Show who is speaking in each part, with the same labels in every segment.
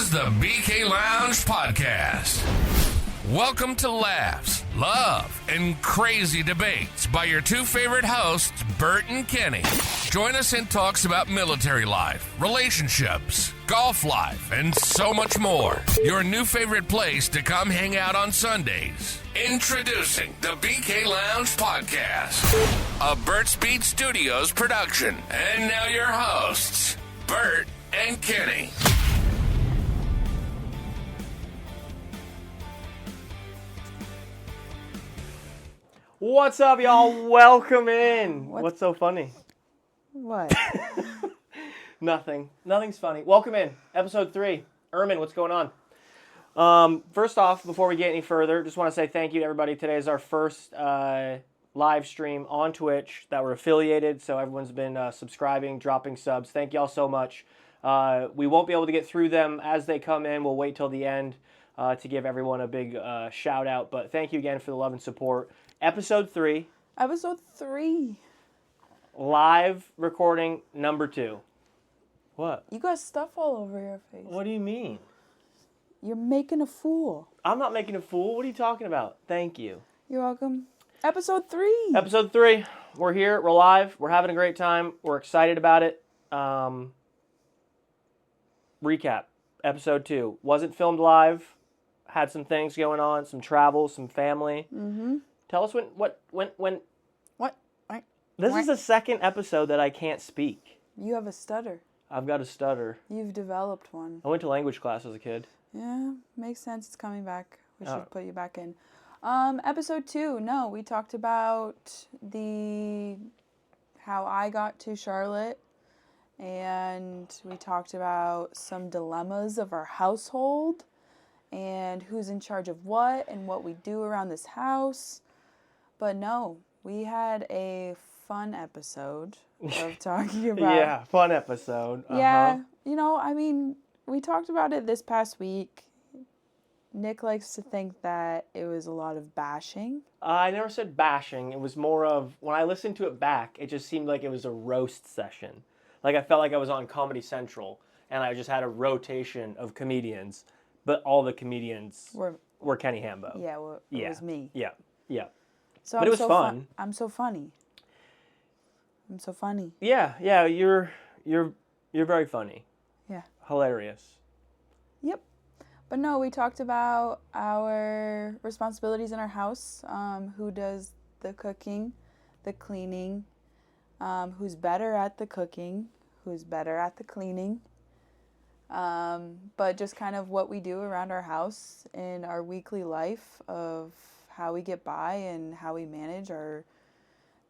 Speaker 1: is the BK Lounge Podcast. Welcome to laughs, love, and crazy debates by your two favorite hosts, Burt and Kenny. Join us in talks about military life, relationships, golf life, and so much more. Your new favorite place to come hang out on Sundays. Introducing the BK Lounge Podcast, a Burt's Beat Studios production. And now your hosts, Burt and Kenny.
Speaker 2: What's up, y'all? Welcome in. What's so funny?
Speaker 3: What?
Speaker 2: Nothing. Nothing's funny. Welcome in. Episode 3. Ermin, what's going on? First off, before we get any further, just want to say thank you to everybody. Today is our first live stream on Twitch that we're affiliated, so everyone's been subscribing, dropping subs. Thank y'all so much. We won't be able to get through them as they come in. We'll wait till the end to give everyone a big shout out, but thank you again for the love and support. Episode 3.
Speaker 3: Episode 3.
Speaker 2: Live recording number 2. What?
Speaker 3: You got stuff all over your face.
Speaker 2: What do you mean?
Speaker 3: You're making a fool.
Speaker 2: I'm not making a fool. What are you talking about? Thank you.
Speaker 3: You're welcome. Episode 3.
Speaker 2: Episode 3. We're here. We're live. We're having a great time. We're excited about it. Recap. Episode 2. Wasn't filmed live. Had some things going on. Some travel. Some family.
Speaker 3: Mm-hmm.
Speaker 2: Tell us when.
Speaker 3: What?
Speaker 2: This is the second episode that I can't speak.
Speaker 3: You have a stutter.
Speaker 2: I've got a stutter.
Speaker 3: You've developed one.
Speaker 2: I went to language class as a kid.
Speaker 3: Yeah, makes sense. It's coming back. We should put you back in. Episode 2. No, we talked about how I got to Charlotte, and we talked about some dilemmas of our household, and who's in charge of what, and what we do around this house. But no, we had a fun episode of talking about...
Speaker 2: Yeah, fun episode.
Speaker 3: Yeah, we talked about it this past week. Nick likes to think that it was a lot of bashing.
Speaker 2: I never said bashing. It was more of, when I listened to it back, it just seemed like it was a roast session. Like I felt like I was on Comedy Central, and I just had a rotation of comedians, but all the comedians were Kenny Hambo.
Speaker 3: Yeah, it was me.
Speaker 2: Yeah.
Speaker 3: So
Speaker 2: but it was fun.
Speaker 3: I'm so funny.
Speaker 2: Yeah, you're very funny.
Speaker 3: Yeah.
Speaker 2: Hilarious.
Speaker 3: Yep. But no, we talked about our responsibilities in our house, who does the cooking, the cleaning, who's better at the cooking, who's better at the cleaning, but just kind of what we do around our house in our weekly life of how we get by and how we manage our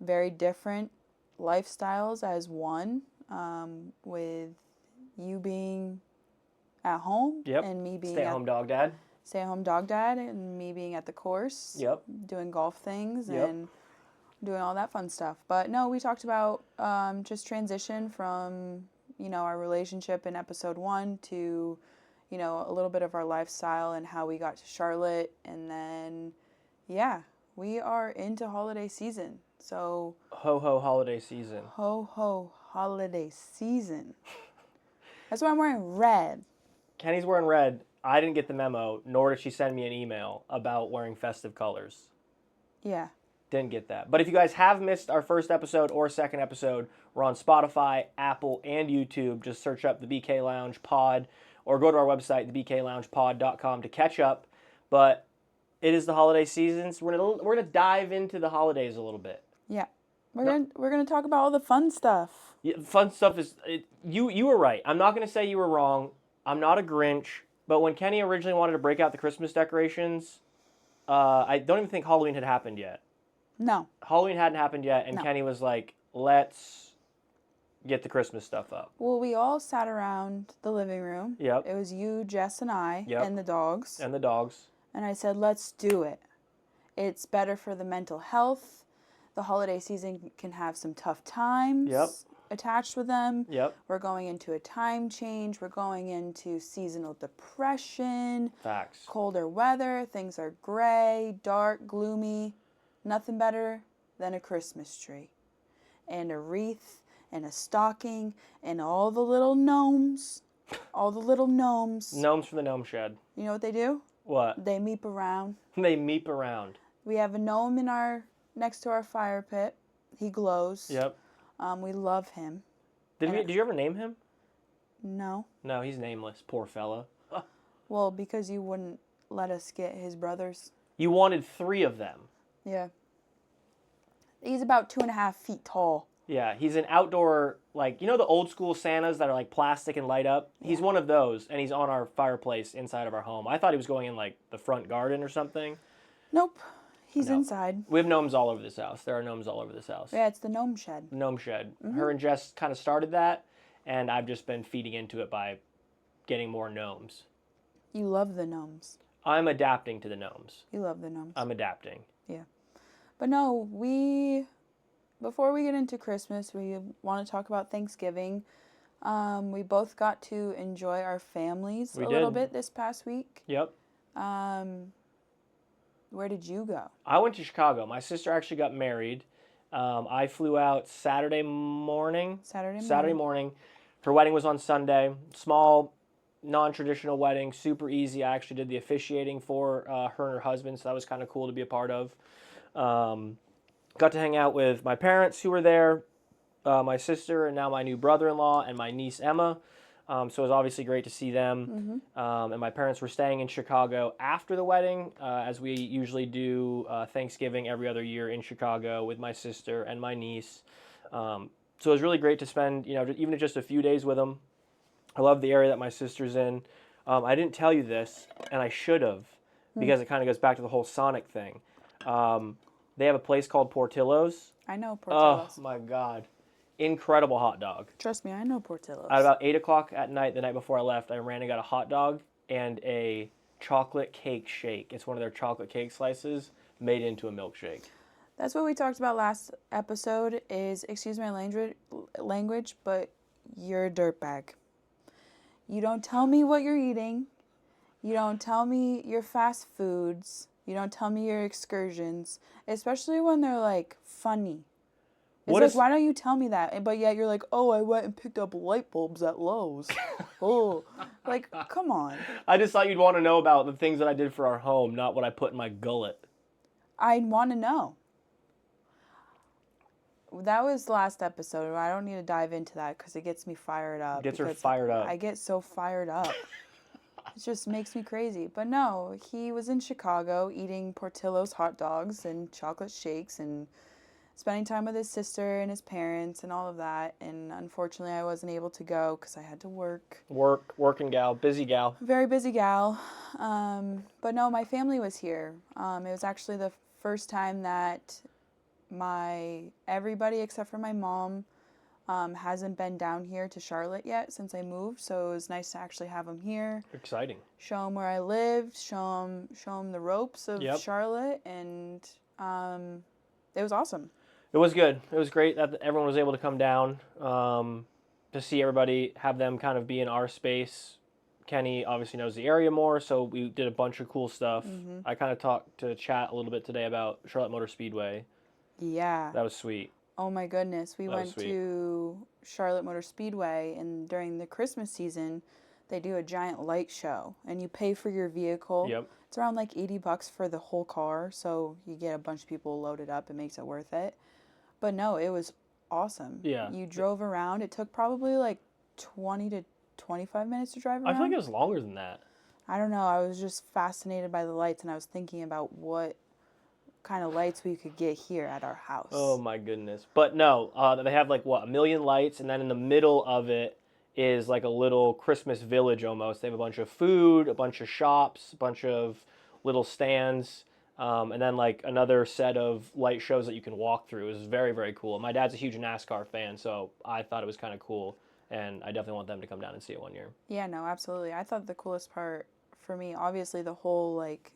Speaker 3: very different lifestyles as one, with you being at home and me being
Speaker 2: stay-at-home dog dad
Speaker 3: and me being at the course, doing golf things and doing all that fun stuff. But no, we talked about just transition from our relationship in episode 1 to a little bit of our lifestyle and how we got to Charlotte, and then we are into holiday season. So
Speaker 2: ho holiday season.
Speaker 3: Ho holiday season. That's why I'm wearing red.
Speaker 2: Kenny's wearing red. I didn't get the memo, nor did she send me an email about wearing festive colors.
Speaker 3: Yeah.
Speaker 2: Didn't get that. But if you guys have missed our first episode or second episode, we're on Spotify, Apple, and YouTube. Just search up the BK Lounge Pod, or go to our website, thebkloungepod.com, to catch up. But it is the holiday season, so we're gonna dive into the holidays a little bit.
Speaker 3: Yeah. We're gonna talk about all the fun stuff.
Speaker 2: Yeah, fun stuff is... You were right. I'm not going to say you were wrong. I'm not a Grinch. But when Kenny originally wanted to break out the Christmas decorations, I don't even think Halloween had happened yet.
Speaker 3: No.
Speaker 2: Halloween hadn't happened yet, and Kenny was like, let's get the Christmas stuff up.
Speaker 3: Well, we all sat around the living room.
Speaker 2: Yep.
Speaker 3: It was you, Jess, and I, and the dogs.
Speaker 2: And the dogs.
Speaker 3: And I said, let's do it. It's better for the mental health. The holiday season can have some tough times attached with them.
Speaker 2: Yep.
Speaker 3: We're going into a time change. We're going into seasonal depression.
Speaker 2: Facts.
Speaker 3: Colder weather. Things are gray, dark, gloomy. Nothing better than a Christmas tree and a wreath and a stocking and all the little gnomes All the little gnomes.
Speaker 2: Gnomes from the gnome shed.
Speaker 3: You know what they do?
Speaker 2: What?
Speaker 3: They meep around.
Speaker 2: They meep around.
Speaker 3: We have a gnome next to our fire pit. He glows.
Speaker 2: Yep.
Speaker 3: We love him.
Speaker 2: Did you ever name him?
Speaker 3: No.
Speaker 2: No, he's nameless. Poor fella.
Speaker 3: Well, because you wouldn't let us get his brothers.
Speaker 2: You wanted 3 of them.
Speaker 3: Yeah. He's about 2.5 feet tall.
Speaker 2: Yeah, he's an outdoor, like, you know the old school Santas that are like plastic and light up? Yeah. He's one of those, and he's on our fireplace inside of our home. I thought he was going in like the front garden or something.
Speaker 3: Nope. He's inside.
Speaker 2: We have gnomes all over this house. There are gnomes all over this house.
Speaker 3: Yeah, it's the gnome shed.
Speaker 2: Gnome shed. Mm-hmm. Her and Jess kind of started that, and I've just been feeding into it by getting more gnomes.
Speaker 3: You love the gnomes.
Speaker 2: I'm adapting to the gnomes.
Speaker 3: You love the gnomes.
Speaker 2: I'm adapting.
Speaker 3: Yeah. But no, before we get into Christmas, we want to talk about Thanksgiving. We both got to enjoy our families little bit this past week.
Speaker 2: Yep.
Speaker 3: Where did you go?
Speaker 2: I went to Chicago. My sister actually got married. I flew out Saturday morning. Saturday morning. Her wedding was on Sunday. Small, non-traditional wedding. Super easy. I actually did the officiating for her and her husband, so that was kind of cool to be a part of. Got to hang out with my parents who were there, my sister, and now my new brother-in-law, and my niece Emma. So it was obviously great to see them. Mm-hmm. And my parents were staying in Chicago after the wedding, as we usually do Thanksgiving every other year in Chicago with my sister and my niece. So it was really great to spend, even just a few days with them. I love the area that my sister's in. I didn't tell you this, and I should have, because it kind of goes back to the whole Sonic thing. They have a place called Portillo's.
Speaker 3: I know Portillo's.
Speaker 2: Oh, my God. Incredible hot dog.
Speaker 3: Trust me, I know Portillo's.
Speaker 2: At about 8 o'clock at night, the night before I left, I ran and got a hot dog and a chocolate cake shake. It's one of their chocolate cake slices made into a milkshake.
Speaker 3: That's what we talked about last episode is, excuse my language, but you're a dirtbag. You don't tell me what you're eating. You don't tell me your fast foods. You don't tell me your excursions, especially when they're, like, funny. It's why don't you tell me that? But yet you're like, oh, I went and picked up light bulbs at Lowe's. Oh, like, come on.
Speaker 2: I just thought you'd want to know about the things that I did for our home, not what I put in my gullet.
Speaker 3: I want to know. That was last episode. I don't need to dive into that because it gets me fired up.
Speaker 2: Gets her fired up.
Speaker 3: I get so fired up. It just makes me crazy. But no, he was in Chicago eating Portillo's hot dogs and chocolate shakes and spending time with his sister and his parents and all of that. And unfortunately, I wasn't able to go because I had to work.
Speaker 2: Working gal, busy gal.
Speaker 3: Very busy gal. But no, my family was here. It was actually the first time that everybody except for my mom hasn't been down here to Charlotte yet since I moved. So it was nice to actually have them here. Exciting. Show them where I lived. Show them the ropes of Charlotte, and it was awesome. It
Speaker 2: was good. It was great that everyone was able to come down to see everybody, have them kind of be in our space. Kenny obviously knows the area more, so we did a bunch of cool stuff. Mm-hmm. I kind of talked to Chat a little bit today about Charlotte Motor Speedway. Yeah. That was sweet.
Speaker 3: Oh my goodness. We went to Charlotte Motor Speedway, and during the Christmas season, they do a giant light show, and you pay for your vehicle. Yep. It's around like $80 for the whole car, so you get a bunch of people loaded up. It makes it worth it. But no, it was awesome. Yeah. You drove around. It took probably like 20 to 25 minutes to drive around.
Speaker 2: I feel like it was longer than that.
Speaker 3: I don't know. I was just fascinated by the lights, and I was thinking about what kind of lights we could get here at our house.
Speaker 2: Oh my goodness. But no, they have like, a million lights, and then in the middle of it is like a little Christmas village almost. They have a bunch of food, a bunch of shops, a bunch of little stands, and then like another set of light shows that you can walk through. It was very, very cool. My dad's a huge NASCAR fan, so I thought it was kind of cool, and I definitely want them to come down and see it one year.
Speaker 3: Yeah, no, absolutely. I thought the coolest part for me, obviously the whole like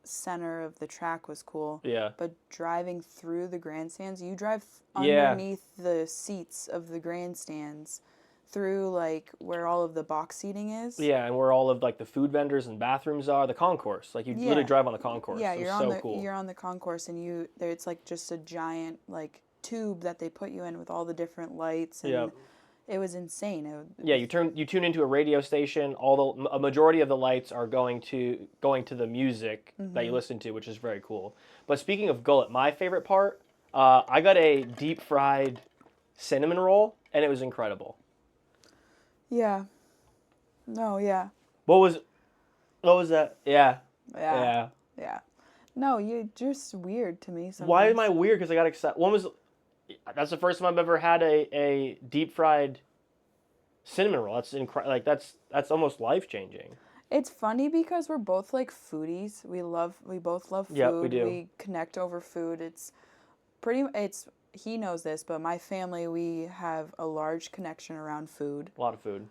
Speaker 3: center of the track was cool. Yeah. But driving through the grandstands, you drive underneath the seats of the grandstands through like where all of the box seating is.
Speaker 2: Yeah, and where all of like the food vendors and bathrooms are, the concourse. Like you literally drive on the concourse.
Speaker 3: Yeah, you're on the concourse, and it's like just a giant like tube that they put you in with all the different lights, and it was insane.
Speaker 2: Yeah, you tune into a radio station. A majority of the lights are going to the music that you listen to, which is very cool. But speaking of gullet, my favorite part, I got a deep fried cinnamon roll, and it was incredible.
Speaker 3: Yeah. No, yeah.
Speaker 2: What was that? Yeah.
Speaker 3: Yeah. Yeah. No, you're just weird to me sometimes.
Speaker 2: Why am I weird? Because I got excited. That's the first time I've ever had a deep fried cinnamon roll. That's incredible. Like that's almost life changing.
Speaker 3: It's funny because we're both like foodies. We both love food.
Speaker 2: Yeah, we do.
Speaker 3: We connect over food. He knows this, but my family, we have a large connection around food.
Speaker 2: A lot of food.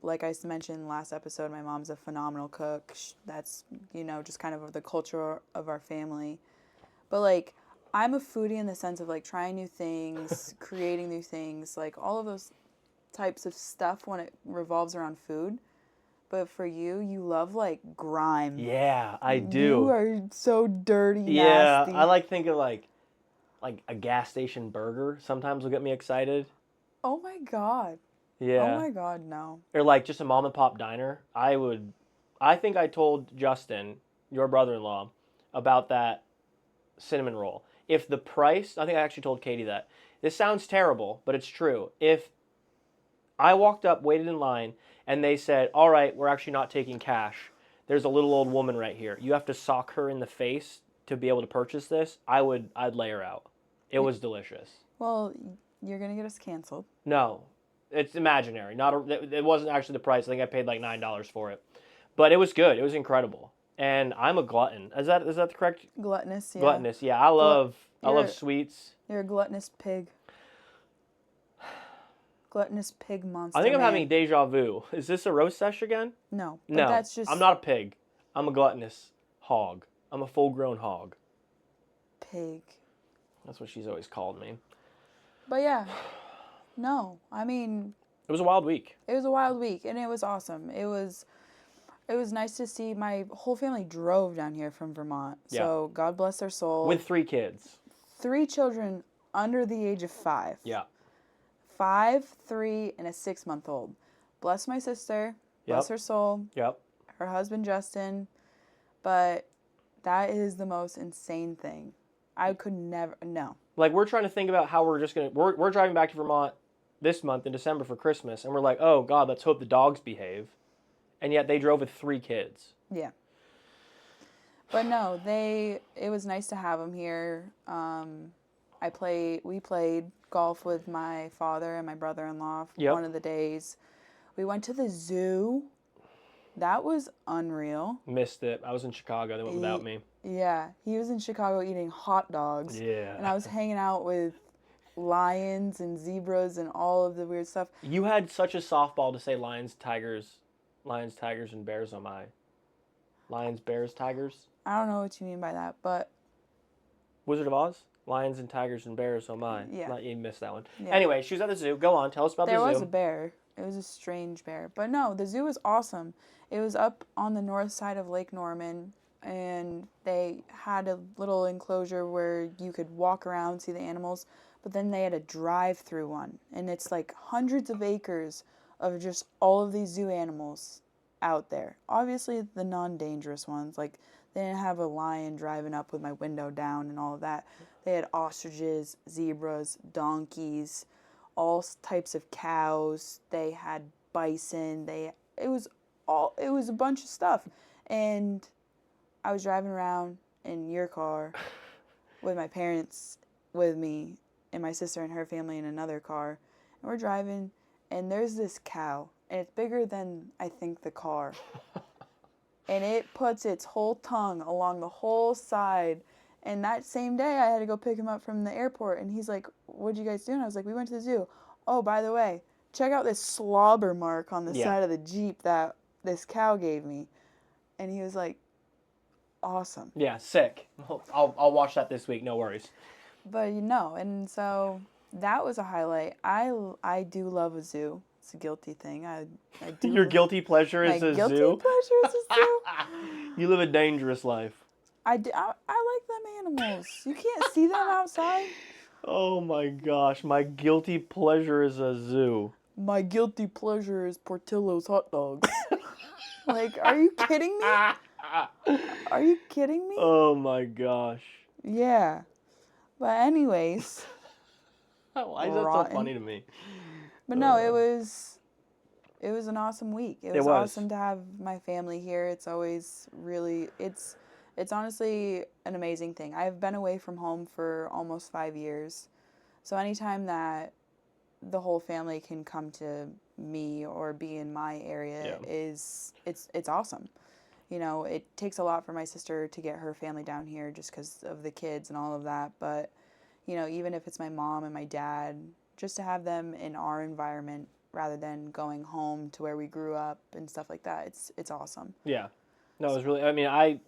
Speaker 3: Like I mentioned last episode, my mom's a phenomenal cook. That's, just kind of the culture of our family. But like, I'm a foodie in the sense of like trying new things, creating new things, like all of those types of stuff when it revolves around food. But for you love like grime.
Speaker 2: Yeah, I do.
Speaker 3: You are so dirty,
Speaker 2: yeah,
Speaker 3: nasty.
Speaker 2: I like thinking like a gas station burger sometimes will get me excited.
Speaker 3: Oh my God.
Speaker 2: Yeah.
Speaker 3: Oh my God, no.
Speaker 2: Or like just a mom and pop diner. I think I told Justin, your brother-in-law, about that cinnamon roll. If the price, I think I actually told Katie that. This sounds terrible, but it's true. If I walked up, waited in line, and they said, all right, we're actually not taking cash. There's a little old woman right here. You have to sock her in the face to be able to purchase this. I'd lay her out. It was delicious.
Speaker 3: Well, you're going to get us canceled.
Speaker 2: No, it's imaginary. It wasn't actually the price. I think I paid like $9 for it. But it was good. It was incredible. And I'm a glutton. Is that the correct?
Speaker 3: Gluttonous, yeah.
Speaker 2: Gluttonous, yeah. I love sweets.
Speaker 3: You're a gluttonous pig. Gluttonous pig monster.
Speaker 2: I think I'm having deja vu. Is this a roast sesh again?
Speaker 3: No. But
Speaker 2: no,
Speaker 3: that's just...
Speaker 2: I'm not a pig. I'm a gluttonous hog. I'm a full-grown hog.
Speaker 3: Pig.
Speaker 2: That's what she's always called me.
Speaker 3: But yeah. No. I mean...
Speaker 2: It was a wild week.
Speaker 3: It was a wild week, and it was awesome. It was nice to see. My whole family drove down here from Vermont.
Speaker 2: Yeah.
Speaker 3: So God bless their soul.
Speaker 2: With 3 kids.
Speaker 3: 3 children under the age of 5.
Speaker 2: Yeah.
Speaker 3: 5, 3, and a 6-month-old. Bless my sister. Bless her soul.
Speaker 2: Yep.
Speaker 3: Her husband, Justin. But that is the most insane thing. I could never... No.
Speaker 2: Like, we're trying to think about how we're just going to... We're driving back to Vermont this month in December for Christmas, and we're like, oh, God, let's hope the dogs behave. And yet they drove with 3 kids.
Speaker 3: Yeah. But no, it was nice to have them here. We played golf with my father and my brother-in-law one of the days. We went to the zoo. That was unreal.
Speaker 2: Missed it. I was in Chicago. They went without me.
Speaker 3: Yeah. He was in Chicago eating hot dogs.
Speaker 2: Yeah.
Speaker 3: And I was hanging out with lions and zebras and all of the weird stuff.
Speaker 2: You had such a softball to say lions, tigers, and bears, oh my. Lions, bears, tigers?
Speaker 3: I don't know what you mean by that, but...
Speaker 2: Wizard of Oz? Lions and tigers and bears, oh my.
Speaker 3: Yeah.
Speaker 2: You missed that one.
Speaker 3: Yeah.
Speaker 2: Anyway, she was at the zoo. Go on, tell us about the zoo.
Speaker 3: There was a bear. It was a strange bear. But no, the zoo was awesome. It was up on the north side of Lake Norman, and they had a little enclosure where you could walk around, see the animals, but then they had a drive-through one, and it's like hundreds of acres of just all of these zoo animals out there. Obviously, the non-dangerous ones, like they didn't have a lion driving up with my window down and all of that. They had ostriches, zebras, donkeys, all types of cows. They had bison. It was a bunch of stuff. And I was driving around in your car with my parents with me and my sister and her family in another car. And we're driving, and there's this cow, and it's bigger than, I think, the car. And it puts its whole tongue along the whole side. And that same day, I had to go pick him up from the airport, and he's like, what'd you guys do? And I was like, we went to the zoo. Oh, by the way, check out this slobber mark on the side of the Jeep that this cow gave me. And he was like, awesome.
Speaker 2: Yeah, sick. I'll watch that this week, no worries.
Speaker 3: But and so that was a highlight. I do love a zoo. It's a guilty thing. I do.
Speaker 2: Your guilty pleasure is a zoo?
Speaker 3: My guilty pleasure is a zoo.
Speaker 2: You live a dangerous life.
Speaker 3: I like them animals. You can't see them outside.
Speaker 2: Oh my gosh, my guilty pleasure is a zoo.
Speaker 3: My guilty pleasure is Portillo's hot dogs. Like, are you kidding me? Are you kidding me?
Speaker 2: Oh my gosh.
Speaker 3: Yeah. But anyways,
Speaker 2: Why is that so
Speaker 3: rotten.
Speaker 2: funny to me?
Speaker 3: But no, it was an awesome week. It was
Speaker 2: was.
Speaker 3: awesome to have my family here. It's always really it's honestly an amazing thing. I've been away from home for almost 5 years. So anytime that the whole family can come to me or be in my area it's awesome. You know, it takes a lot for my sister to get her family down here just because of the kids and all of that. But, you know, even if it's my mom and my dad, just to have them in our environment rather than going home to where we grew up and stuff like that, it's awesome.
Speaker 2: Yeah. No, it was really. I mean, I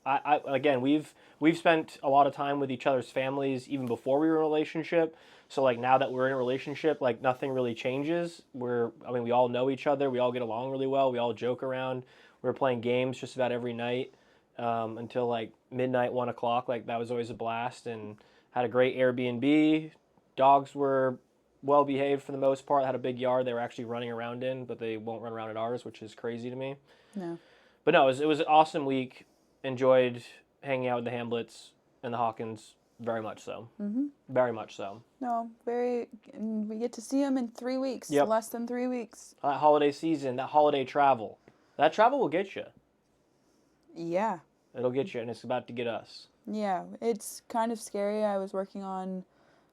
Speaker 2: again, we've spent a lot of time with each other's families even before we were in a relationship. So like now that we're in a relationship, like nothing really changes. I mean, we all know each other. We all get along really well. We all joke around. We were playing games just about every night until like midnight, 1 o'clock. Like that was always a blast, and had a great Airbnb. Dogs were well behaved for the most part. Had a big yard they were actually running around in, but they won't run around at ours, which is crazy to me.
Speaker 3: No.
Speaker 2: But no, it was an awesome week. Enjoyed hanging out with the Hamlets and the Hawkins very much so. Mm-hmm. Very much so.
Speaker 3: No, we get to see them in 3 weeks.
Speaker 2: Yep.
Speaker 3: Less than 3 weeks.
Speaker 2: That holiday season, that holiday travel. That travel will get you.
Speaker 3: Yeah.
Speaker 2: It'll get you, and it's about to get us.
Speaker 3: Yeah, it's kind of scary. I was working on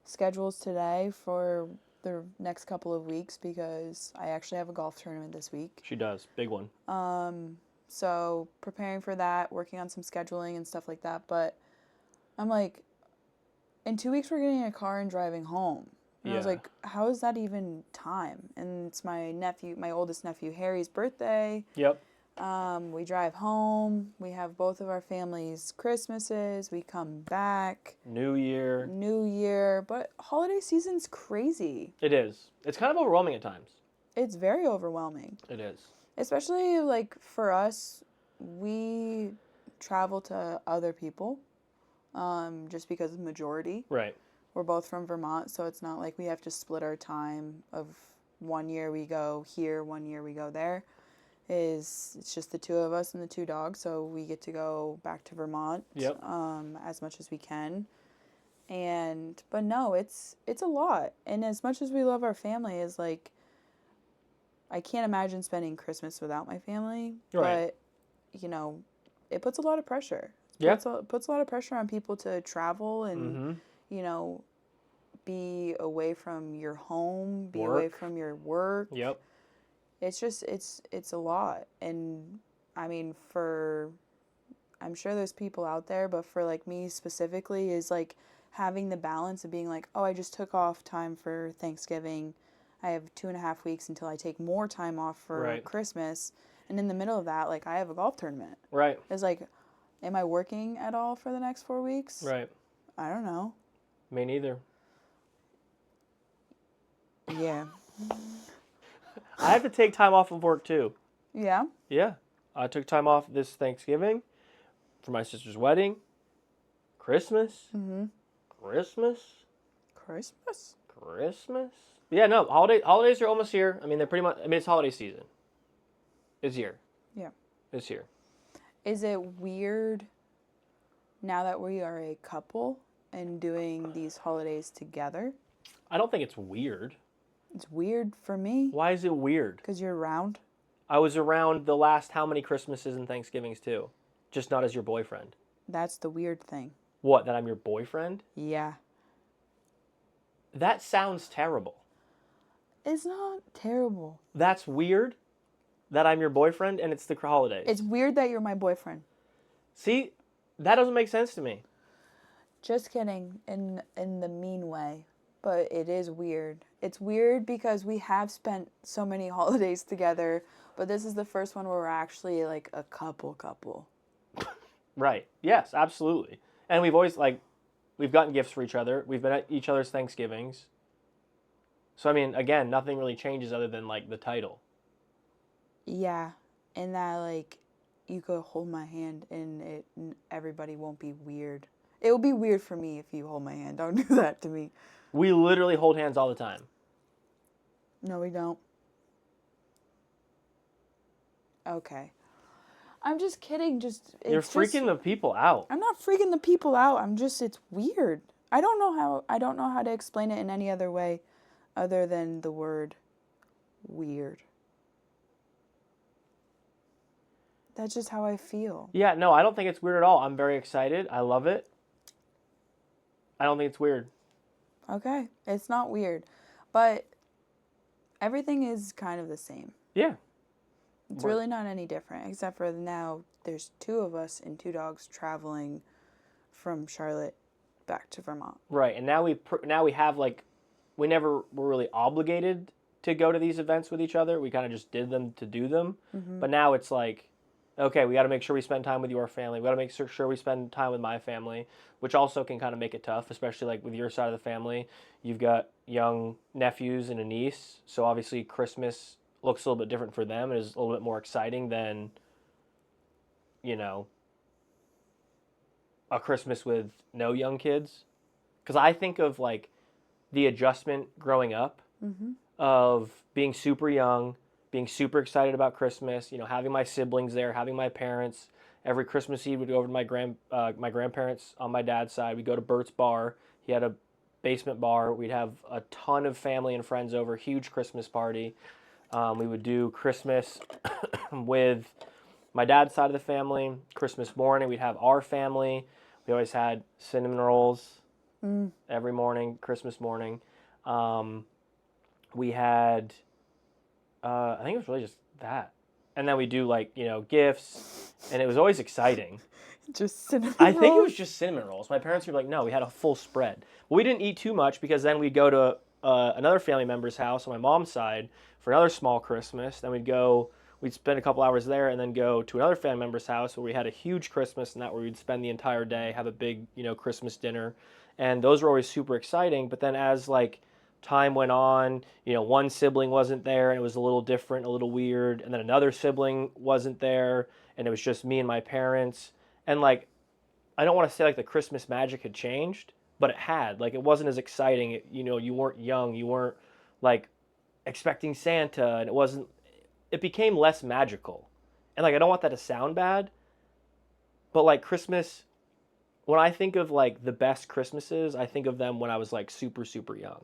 Speaker 3: schedules today for the next couple of weeks because I actually have a golf tournament this week.
Speaker 2: She does. Big one.
Speaker 3: So preparing for that, working on some scheduling and stuff like that. But I'm like, in 2 weeks we're getting a car and driving home. And I was like, how is that even time? And it's my oldest nephew Harry's birthday.
Speaker 2: Yep.
Speaker 3: We drive home. We have both of our families' Christmases. We come back.
Speaker 2: New Year.
Speaker 3: But holiday season's crazy.
Speaker 2: It is. It's kind of overwhelming at times.
Speaker 3: It's very overwhelming.
Speaker 2: It is.
Speaker 3: Especially, like, for us, we travel to other people just because of majority.
Speaker 2: Right.
Speaker 3: We're both from Vermont, so it's not like we have to split our time of 1 year we go here, 1 year we go there. It's just the two of us and the two dogs, so we get to go back to Vermont as much as we can. But no, it's a lot. And as much as we love our family, is like, I can't imagine spending Christmas without my family.
Speaker 2: Right.
Speaker 3: But, you know, it puts a lot of pressure.
Speaker 2: It
Speaker 3: puts a lot of pressure on people to travel and, you know, be away from your home, be away from your work.
Speaker 2: Yep.
Speaker 3: It's just, it's a lot. And, I mean, I'm sure there's people out there, but for, like, me specifically is, like, having the balance of being like, oh, I just took off time for Thanksgiving. I have 2.5 weeks until I take more time off for Christmas. And in the middle of that, like, I have a golf tournament.
Speaker 2: Right.
Speaker 3: It's like, am I working at all for the next 4 weeks?
Speaker 2: Right.
Speaker 3: I don't know.
Speaker 2: Me neither.
Speaker 3: Yeah.
Speaker 2: I have to take time off of work, too.
Speaker 3: Yeah?
Speaker 2: Yeah. I took time off this Thanksgiving for my sister's wedding. Christmas.
Speaker 3: Mm-hmm.
Speaker 2: Christmas. Yeah, no, holidays are almost here. I mean, they're pretty much, I mean, it's holiday season. It's here.
Speaker 3: Yeah.
Speaker 2: It's here.
Speaker 3: Is it weird now that we are a couple and doing these holidays together?
Speaker 2: I don't think it's weird.
Speaker 3: It's weird for me.
Speaker 2: Why is it weird?
Speaker 3: Because you're around.
Speaker 2: I was around the last how many Christmases and Thanksgivings too? Just not as your boyfriend.
Speaker 3: That's the weird thing.
Speaker 2: What, that I'm your boyfriend?
Speaker 3: Yeah.
Speaker 2: That sounds terrible.
Speaker 3: It's not terrible.
Speaker 2: That's weird that I'm your boyfriend and it's the holidays.
Speaker 3: It's weird that you're my boyfriend.
Speaker 2: See, that doesn't make sense to me.
Speaker 3: Just kidding, in the mean way. But it is weird. It's weird because we have spent so many holidays together, but this is the first one where we're actually like a couple.
Speaker 2: Right. Yes, absolutely. And we've always, like, we've gotten gifts for each other. We've been at each other's Thanksgivings. So, I mean, again, nothing really changes other than, like, the title.
Speaker 3: Yeah. And that, like, you could hold my hand and everybody won't be weird. It will be weird for me if you hold my hand. Don't do that to me.
Speaker 2: We literally hold hands all the time.
Speaker 3: No, we don't. Okay. I'm just kidding.
Speaker 2: You're freaking the people out.
Speaker 3: I'm not freaking the people out. It's weird. I don't know how to explain it in any other way other than the word weird. That's just how I feel.
Speaker 2: Yeah, no, I don't think it's weird at all. I'm very excited. I love it. I don't think it's weird.
Speaker 3: Okay. It's not weird. But everything is kind of the same.
Speaker 2: Yeah.
Speaker 3: It's really not any different, except for now there's 2 of us and 2 dogs traveling from Charlotte back to Vermont.
Speaker 2: Right, and now we have, like, we never were really obligated to go to these events with each other. We kind of just did them to do them. Mm-hmm. But now it's like, okay, we got to make sure we spend time with your family. We got to make sure we spend time with my family, which also can kind of make it tough, especially like with your side of the family. You've got young nephews and a niece, so obviously Christmas looks a little bit different for them. It is a little bit more exciting than, you know, a Christmas with no young kids. Because I think of, like, the adjustment growing up of being super young, being super excited about Christmas, you know, having my siblings there, having my parents. Every Christmas Eve, we'd go over to my grandparents on my dad's side. We'd go to Burt's bar. He had a basement bar. We'd have a ton of family and friends over, huge Christmas party. We would do Christmas with my dad's side of the family. Christmas morning, we'd have our family. We always had cinnamon rolls every morning, Christmas morning. We had, I think it was really just that. And then we do, like, you know, gifts, and it was always exciting.
Speaker 3: Just cinnamon rolls?
Speaker 2: I think it was just cinnamon rolls. My parents were like, no, we had a full spread. But we didn't eat too much because then we'd go to another family member's house on my mom's side for another small Christmas. Then we'd spend a couple hours there and then go to another family member's house where we had a huge Christmas, and that where we'd spend the entire day, have a big, you know, Christmas dinner. And those were always super exciting. But then as, like, time went on, you know, one sibling wasn't there and it was a little different, a little weird. And then another sibling wasn't there and it was just me and my parents. And, like, I don't want to say, like, the Christmas magic had changed, but it had. Like, it wasn't as exciting. You know, you weren't young. You weren't, like, expecting Santa, and it became less magical. And, like, I don't want that to sound bad, but, like, Christmas, when I think of, like, the best Christmases, I think of them when I was, like, super, super young.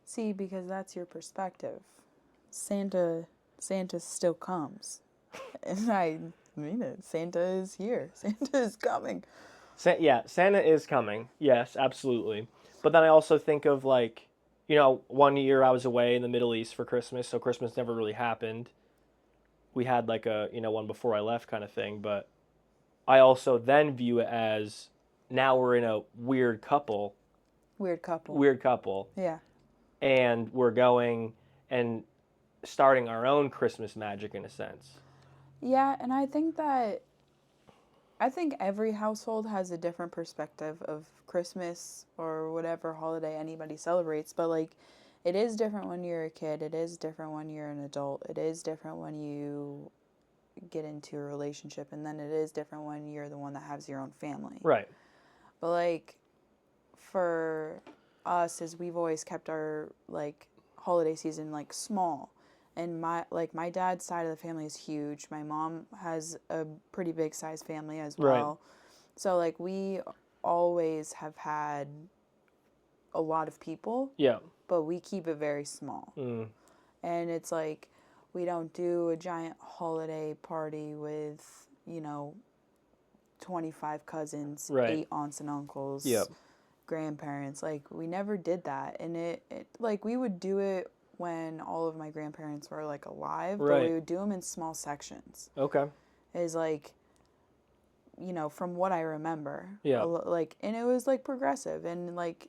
Speaker 3: See, because that's your perspective. Santa still comes. And I mean it. Santa is here. Santa is coming.
Speaker 2: Santa is coming. Yes, absolutely. But then I also think of, like, you know, one year I was away in the Middle East for Christmas, so Christmas never really happened. We had, like, a, you know, one before I left kind of thing, but I also then view it as now we're in a weird couple.
Speaker 3: Weird couple. Yeah.
Speaker 2: And we're going and starting our own Christmas magic in a sense.
Speaker 3: Yeah, and I think every household has a different perspective of Christmas or whatever holiday anybody celebrates, but, like, it is different when you're a kid. It is different when you're an adult. It is different when you get into a relationship, and then it is different when you're the one that has your own family.
Speaker 2: Right.
Speaker 3: But, like, for us, is we've always kept our, like, holiday season, like, small. And my dad's side of the family is huge. My mom has a pretty big size family as well. Right. So, like, we always have had a lot of people. Yeah. But we keep it very small. Mm. And it's like, we don't do a giant holiday party with, you know, 25 cousins, right. 8 aunts and uncles, yep. grandparents. Like, we never did that. And it like, we would do it when all of my grandparents were, like, alive, right. but we would do them in small sections. Okay. Is, like, you know, from what I remember. Yeah. Like, and it was, like, progressive. And, like,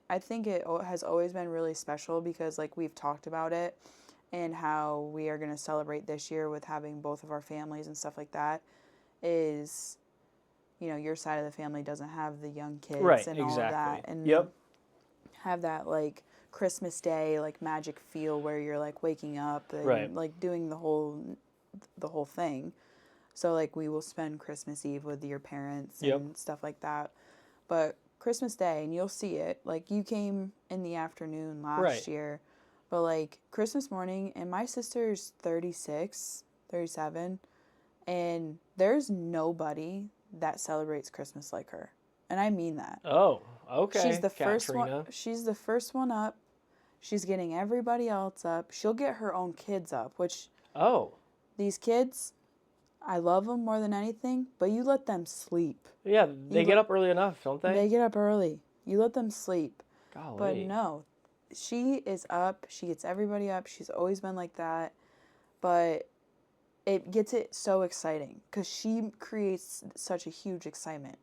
Speaker 3: I think it has always been really special because, like, we've talked about it and how we are going to celebrate this year with having both of our families and stuff like that is, you know, your side of the family doesn't have the young kids right, and all of that. And yep. have that, like, Christmas Day, like, magic feel where you're, like, waking up and, right. like, doing the whole thing. So, like, we will spend Christmas Eve with your parents and yep. stuff like that. But Christmas Day, and you'll see it. Like, you came in the afternoon last year, but, like, Christmas morning, and my sister's 36, 37, and there's nobody that celebrates Christmas like her. And I mean that.
Speaker 2: Oh, okay.
Speaker 3: She's the
Speaker 2: Katrina.
Speaker 3: first one. She's the first one up. She's getting everybody else up. She'll get her own kids up, which...
Speaker 2: Oh.
Speaker 3: These kids, I love them more than anything, but you let them sleep.
Speaker 2: Yeah, they get up early enough, don't they?
Speaker 3: They get up early. You let them sleep.
Speaker 2: Golly.
Speaker 3: But no, she is up. She gets everybody up. She's always been like that. But it gets it so exciting because she creates such a huge excitement.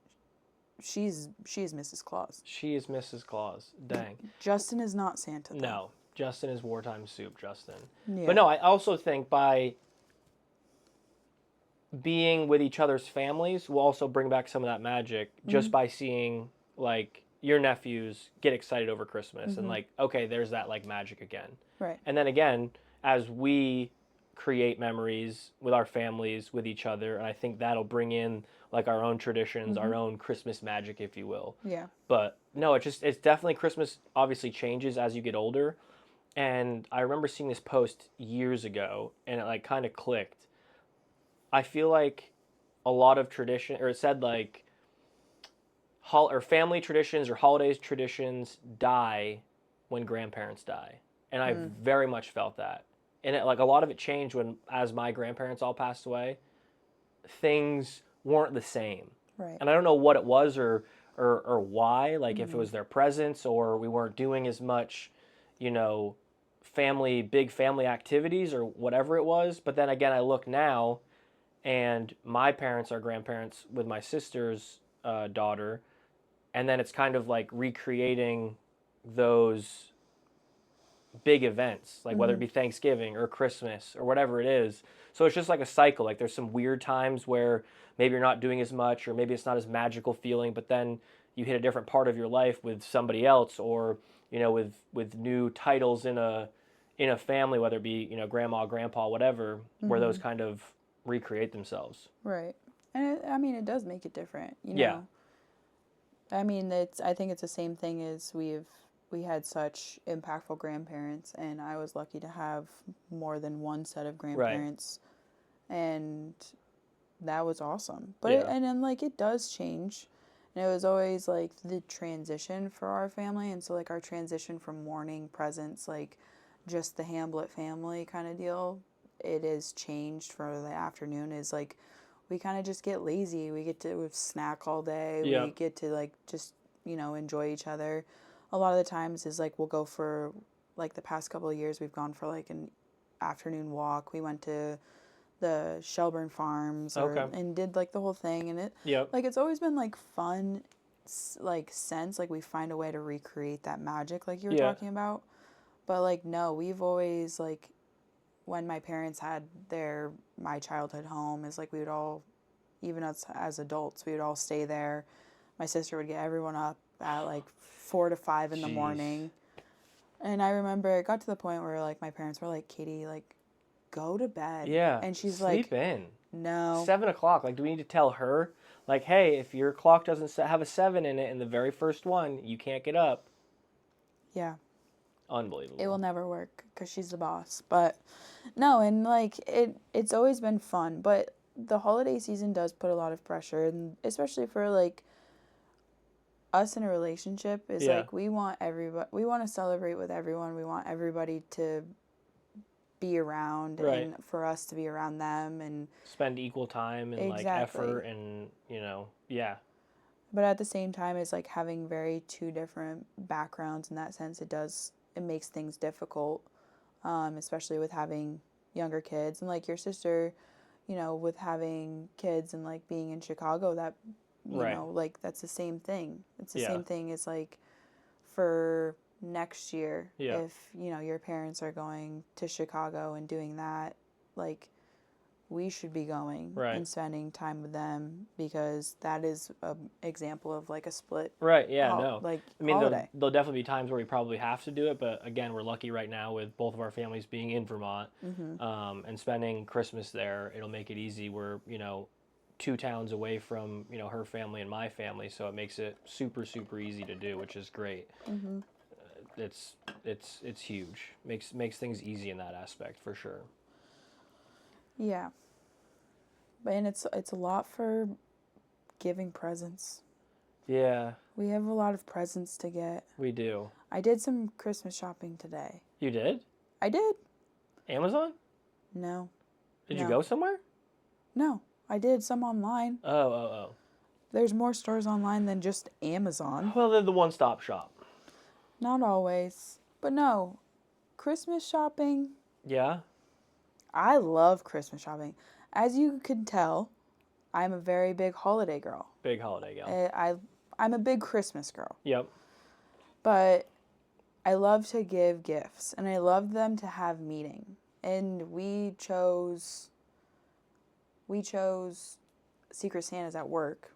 Speaker 3: She's Mrs. Claus.
Speaker 2: She is Mrs. Claus. Dang.
Speaker 3: Justin is not Santa, though.
Speaker 2: No, Justin is wartime soup, Justin.
Speaker 3: Yeah.
Speaker 2: But no, I also think by being with each other's families will also bring back some of that magic just by seeing, like, your nephews get excited over Christmas and, like, okay, there's that, like, magic again.
Speaker 3: Right.
Speaker 2: And then again, as we create memories with our families, with each other, and I think that'll bring in, like, our own traditions, our own Christmas magic, if you will.
Speaker 3: Yeah.
Speaker 2: But no, it's definitely, Christmas obviously changes as you get older. And I remember seeing this post years ago, and it, like, kind of clicked. I feel like a lot of tradition, or it said, like, or family traditions or holidays traditions die when grandparents die. And I very much felt that. And it, like, a lot of it changed as my grandparents all passed away. Things weren't the same.
Speaker 3: Right.
Speaker 2: And I don't know what it was or why, like, if it was their presence or we weren't doing as much, you know, big family activities or whatever it was. But then again, I look now, and my parents are grandparents with my sister's daughter, and then it's kind of like recreating those big events, like whether it be Thanksgiving or Christmas or whatever it is. So it's just like a cycle. Like, there's some weird times where maybe you're not doing as much, or maybe it's not as magical feeling, but then you hit a different part of your life with somebody else, or, you know, with new titles in a family, whether it be, you know, grandma, grandpa, whatever, where those kind of recreate themselves.
Speaker 3: Right. And it does make it different, you know.
Speaker 2: Yeah.
Speaker 3: I mean, I think it's the same thing as we had such impactful grandparents, and I was lucky to have more than one set of grandparents. Right. And that was awesome. But it does change. And it was always, like, the transition for our family, and so, like, our transition from morning presents, like, just the Hamblett family kind of deal, it is changed for the afternoon. Is, like, we kind of just get lazy. We get to snack all day. We get to, like, just, you know, enjoy each other. A lot of the times is, like, we'll go for, like, the past couple of years, we've gone for, like, an afternoon walk. We went to the Shelburne Farms and did, like, the whole thing. And it, like, it's always been, like, fun, like, sense. Like, we find a way to recreate that magic, like you were talking about. But, like, no, we've always, like, when my parents had my childhood home, is, like, we would all, even as adults, we would all stay there. My sister would get everyone up at, like, 4 to 5 in the morning. And I remember it got to the point where, like, my parents were like, Katie, like, go to bed. Yeah. And she's
Speaker 2: sleep
Speaker 3: like,
Speaker 2: in.
Speaker 3: No.
Speaker 2: 7 o'clock. Like, do we need to tell her, like, hey, if your clock doesn't have a 7 in it in the very first one, you can't get up?
Speaker 3: Yeah.
Speaker 2: Unbelievable.
Speaker 3: It will never work because she's the boss. But no, and, like, it's always been fun. But the holiday season does put a lot of pressure, and especially for, like, us in a relationship, is like, we want to celebrate with everyone. We want everybody to be around, and for us to be around them and
Speaker 2: spend equal time and like effort, and, you know, But
Speaker 3: at the same time, it's like having two different backgrounds in that sense. It makes things difficult, especially with having younger kids, and, like, your sister, you know, with having kids and, like, being in Chicago, that, you know, like, that's the same thing. It's the same thing as, like, for next year, if, you know, your parents are going to Chicago and doing that, like, we should be going and spending time with them, because that is an example of, like, a split.
Speaker 2: Right, no.
Speaker 3: Like,
Speaker 2: I mean,
Speaker 3: holiday.
Speaker 2: there'll definitely be times where we probably have to do it, but again, we're lucky right now with both of our families being in Vermont, and spending Christmas there. It'll make it easy. We're, you know, 2 towns away from, her family and my family, so it makes it super, super easy to do, which is great.
Speaker 3: Mm-hmm.
Speaker 2: It's huge. Makes things easy in that aspect, for sure.
Speaker 3: Yeah. And it's a lot for giving presents.
Speaker 2: Yeah.
Speaker 3: We have a lot of presents to get.
Speaker 2: We do.
Speaker 3: I did some Christmas shopping today.
Speaker 2: You did?
Speaker 3: I did.
Speaker 2: Amazon?
Speaker 3: No.
Speaker 2: Did you go somewhere?
Speaker 3: No. I did some online.
Speaker 2: Oh.
Speaker 3: There's more stores online than just Amazon.
Speaker 2: Well, they're the one-stop shop.
Speaker 3: Not always. But no. Christmas shopping.
Speaker 2: Yeah?
Speaker 3: I love Christmas shopping. As you can tell, I'm a very big holiday girl.
Speaker 2: Big holiday gal.
Speaker 3: I'm a big Christmas girl.
Speaker 2: Yep.
Speaker 3: But I love to give gifts, and I love them to have meaning. And we chose Secret Santas at work.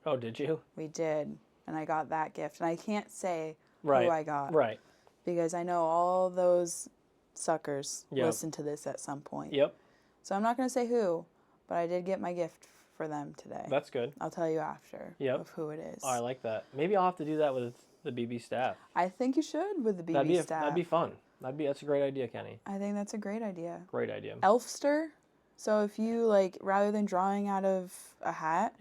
Speaker 2: Oh, did you?
Speaker 3: We did, and I got that gift. And I can't say who I got.
Speaker 2: Right.
Speaker 3: Because I know all those suckers listen to this at some point.
Speaker 2: Yep.
Speaker 3: So I'm not going to say who, but I did get my gift for them today.
Speaker 2: That's good.
Speaker 3: I'll tell you after of who it is.
Speaker 2: Oh, I like that. Maybe I'll have to do that with the BB staff.
Speaker 3: I think you should with the BB staff.
Speaker 2: That'd be fun. That's a great idea, Kenny.
Speaker 3: I think that's a great idea.
Speaker 2: Great idea.
Speaker 3: Elfster. So if you rather than drawing out of a hat,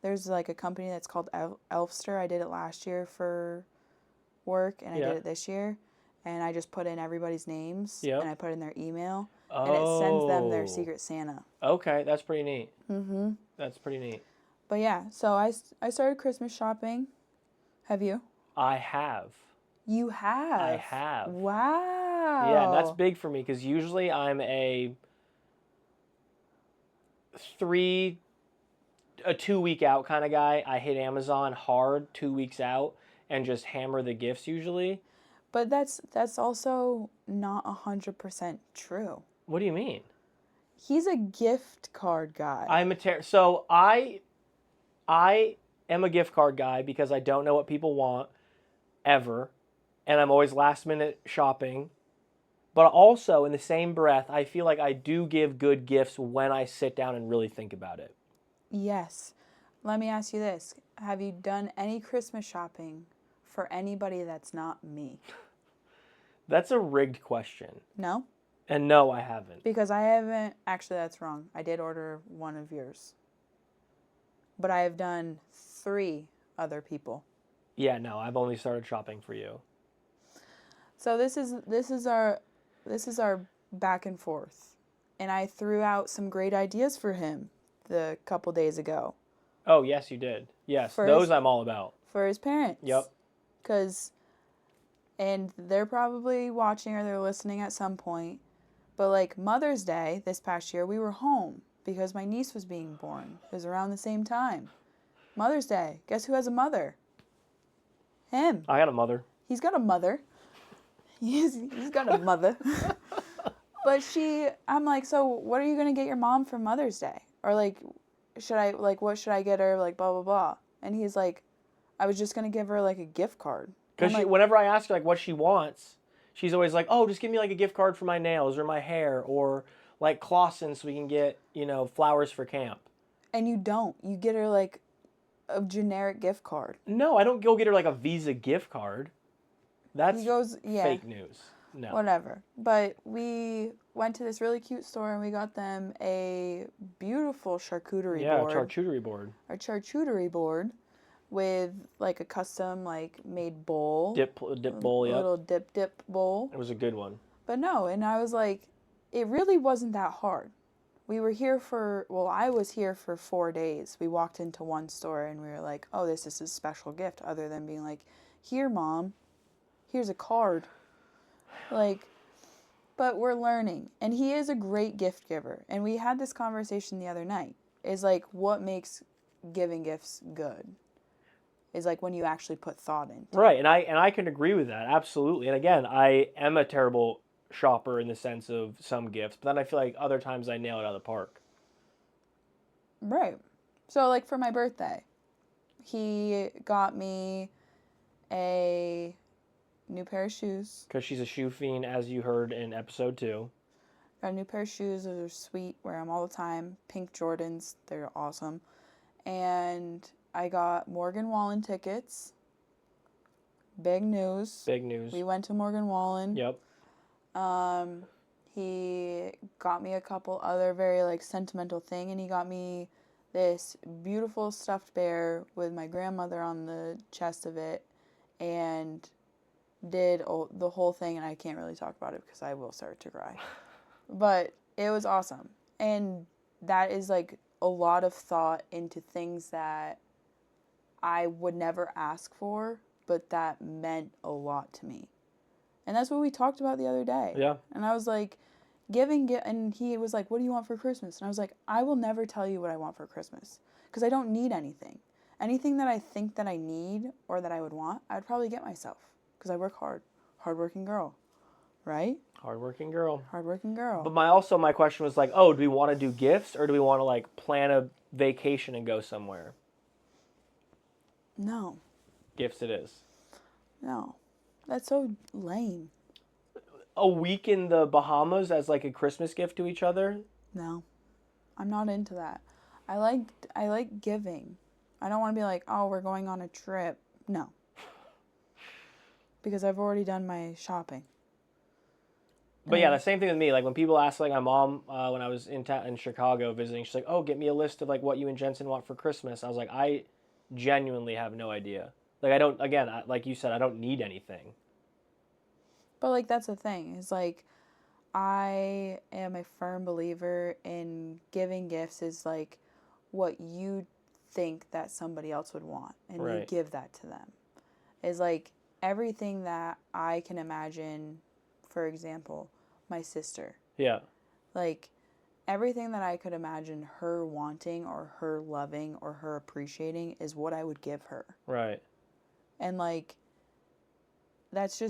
Speaker 3: there's a company that's called Elfster. I did it last year for work, and I did it this year. And I just put in everybody's names, and I put in their email, and it sends them their Secret Santa.
Speaker 2: Okay, that's pretty neat.
Speaker 3: Mm-hmm.
Speaker 2: That's pretty neat.
Speaker 3: But yeah, so I started Christmas shopping. Have you?
Speaker 2: I have.
Speaker 3: You have?
Speaker 2: I have.
Speaker 3: Wow.
Speaker 2: Yeah, that's big for me because usually I'm a 2-week out kind of guy. I hit Amazon hard 2 weeks out and just hammer the gifts usually.
Speaker 3: But that's also not 100% true.
Speaker 2: What do you mean?
Speaker 3: He's a gift card guy.
Speaker 2: So I am a gift card guy because I don't know what people want ever, and I'm always last minute shopping. But also in the same breath, I feel like I do give good gifts when I sit down and really think about it.
Speaker 3: Yes. Let me ask you this. Have you done any Christmas shopping for anybody that's not me?
Speaker 2: That's a rigged question.
Speaker 3: No?
Speaker 2: And no, I haven't.
Speaker 3: Because I haven't. Actually, that's wrong. I did order one of yours. But I have done 3 other people.
Speaker 2: Yeah, no, I've only started shopping for you.
Speaker 3: So this is our back and forth. And I threw out some great ideas for him the couple days ago.
Speaker 2: Oh, yes, you did. Yes, those I'm all about.
Speaker 3: For his parents.
Speaker 2: Yep.
Speaker 3: And they're probably watching or they're listening at some point. But Mother's Day this past year, we were home because my niece was being born. It was around the same time. Mother's Day. Guess who has a mother? Him.
Speaker 2: I got a mother.
Speaker 3: He's got a mother. He's got a mother. But I'm like, so what are you going to get your mom for Mother's Day? Or what should I get her? Blah, blah, blah. And he's like, I was just going to give her a gift card.
Speaker 2: Because whenever I ask her what she wants, she's always like, oh, just give me a gift card for my nails or my hair or Clausen so we can get, flowers for camp. And
Speaker 3: you don't. You get her a generic gift card.
Speaker 2: No, I don't go get her a Visa gift card. That's fake news. No.
Speaker 3: Whatever. But we went to this really cute store and we got them a beautiful charcuterie board.
Speaker 2: Yeah, charcuterie board.
Speaker 3: A charcuterie board with a custom made bowl.
Speaker 2: Dip bowl, yeah.
Speaker 3: A little dip bowl.
Speaker 2: It was a good one.
Speaker 3: But no, and I was like, it really wasn't that hard. I was here for 4 days. We walked into one store and we were like, oh, this is a special gift, other than being like, here, Mom, here's a card. But we're learning. And he is a great gift giver. And we had this conversation the other night. Is what makes giving gifts good? Is when you actually put thought into it.
Speaker 2: Right, and I can agree with that, absolutely. And again, I am a terrible shopper in the sense of some gifts, but then I feel like other times I nail it out of the park.
Speaker 3: Right. So for my birthday, he got me a new pair of shoes.
Speaker 2: Because she's a shoe fiend, as you heard in episode 2.
Speaker 3: Got a new pair of shoes. Those are sweet. Wear them all the time. Pink Jordans. They're awesome. and I got Morgan Wallen tickets. Big news.
Speaker 2: Big news.
Speaker 3: We went to Morgan Wallen.
Speaker 2: Yep.
Speaker 3: He got me a couple other very like sentimental thing, and he got me this beautiful stuffed bear with my grandmother on the chest of it, and did the whole thing. And I can't really talk about it because I will start to cry. But it was awesome, and that is like a lot of thought into things that I would never ask for, but that meant a lot to me. And that's what we talked about the other day.
Speaker 2: Yeah.
Speaker 3: And I was like, and he was like, what do you want for Christmas? And I was like, I will never tell you what I want for Christmas because I don't need anything. Anything that I think that I need or that I would want, I'd probably get myself because I work hard. Hardworking girl, right?
Speaker 2: Hardworking girl.
Speaker 3: Hardworking girl.
Speaker 2: But my question was like, oh, do we want to do gifts or do we want to like plan a vacation and go somewhere?
Speaker 3: No.
Speaker 2: Gifts it is.
Speaker 3: No. That's so lame.
Speaker 2: A week in the Bahamas as like a Christmas gift to each other?
Speaker 3: No. I'm not into that. I like giving. I don't want to be like, oh, we're going on a trip. No. Because I've already done my shopping.
Speaker 2: But yeah, the same thing with me. Like when people ask like my mom when I was in Chicago visiting, she's like, oh, get me a list of like what you and Jensen want for Christmas. I was like, I genuinely have no idea. Like I don't, again, like you said, I don't need anything.
Speaker 3: But like that's the thing. Is like I am a firm believer in giving gifts is like what you think that somebody else would want, and you give that to them. Is like everything that I can imagine, for example, my sister.
Speaker 2: Yeah.
Speaker 3: Like everything that I could imagine her wanting or her loving or her appreciating is what I would give her.
Speaker 2: Right.
Speaker 3: And like that's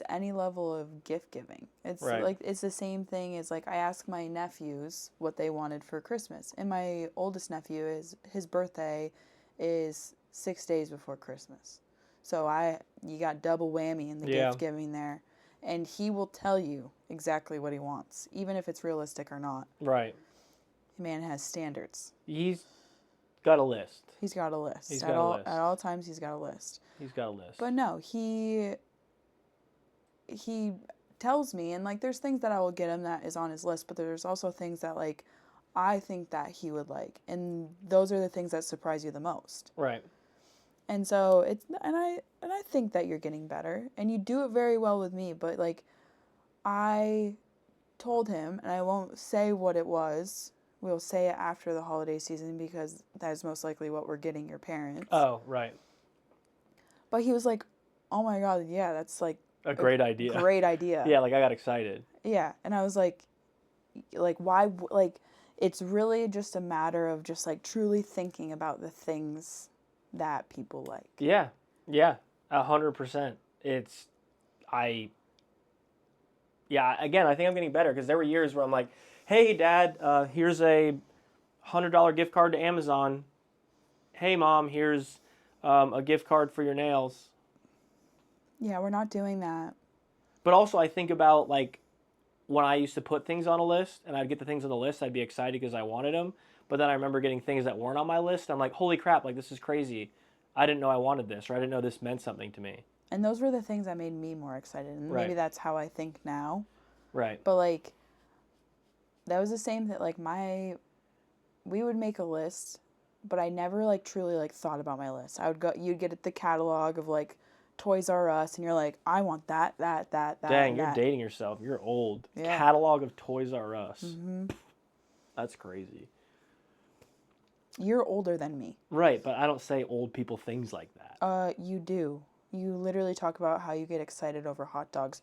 Speaker 3: any level of gift giving. It's like it's the same thing as like I ask my nephews what they wanted for Christmas. And my oldest nephew his birthday is 6 days before Christmas. So you got double whammy in the gift giving there. And he will tell you exactly what he wants, even if it's realistic or not.
Speaker 2: Right.
Speaker 3: The man has standards.
Speaker 2: He's got a list.
Speaker 3: He's got a list.
Speaker 2: He's got a list.
Speaker 3: At all times, he's got a list.
Speaker 2: He's got a list.
Speaker 3: But no, he tells me, and like there's things that I will get him that is on his list, but there's also things that like I think that he would like, and those are the things that surprise you the most.
Speaker 2: Right.
Speaker 3: And so I think that you're getting better, and you do it very well with me. But like, I told him, and I won't say what it was. We'll say it after the holiday season because that is most likely what we're getting your parents.
Speaker 2: Oh, right.
Speaker 3: But he was like, "Oh my God, yeah, that's like
Speaker 2: a great idea."
Speaker 3: Great idea.
Speaker 2: Yeah, like I got excited.
Speaker 3: Yeah, and I was like why? Like, it's really just a matter of just like truly thinking about the things that people like.
Speaker 2: Yeah, 100%. Again, I think I'm getting better because there were years where I'm like, hey, Dad, here's a $100 gift card to Amazon. Hey, Mom, here's a gift card for your nails.
Speaker 3: Yeah, we're not doing that.
Speaker 2: But also I think about like when I used to put things on a list and I'd get the things on the list, I'd be excited because I wanted them. But then I remember getting things that weren't on my list. I'm like, holy crap, like this is crazy. I didn't know I wanted this, or I didn't know this meant something to me.
Speaker 3: And those were the things that made me more excited. And maybe that's how I think now.
Speaker 2: Right.
Speaker 3: But like, that was the same thing. Like we would make a list, but I never like truly like thought about my list. You'd get the catalog of like Toys R Us, and you're like, I want that.
Speaker 2: Dang, you're dating yourself. You're old.
Speaker 3: Yeah.
Speaker 2: Catalog of Toys R Us.
Speaker 3: Mm-hmm.
Speaker 2: That's crazy.
Speaker 3: You're older than me.
Speaker 2: Right, but I don't say old people things like that.
Speaker 3: You do. You literally talk about how you get excited over hot dogs.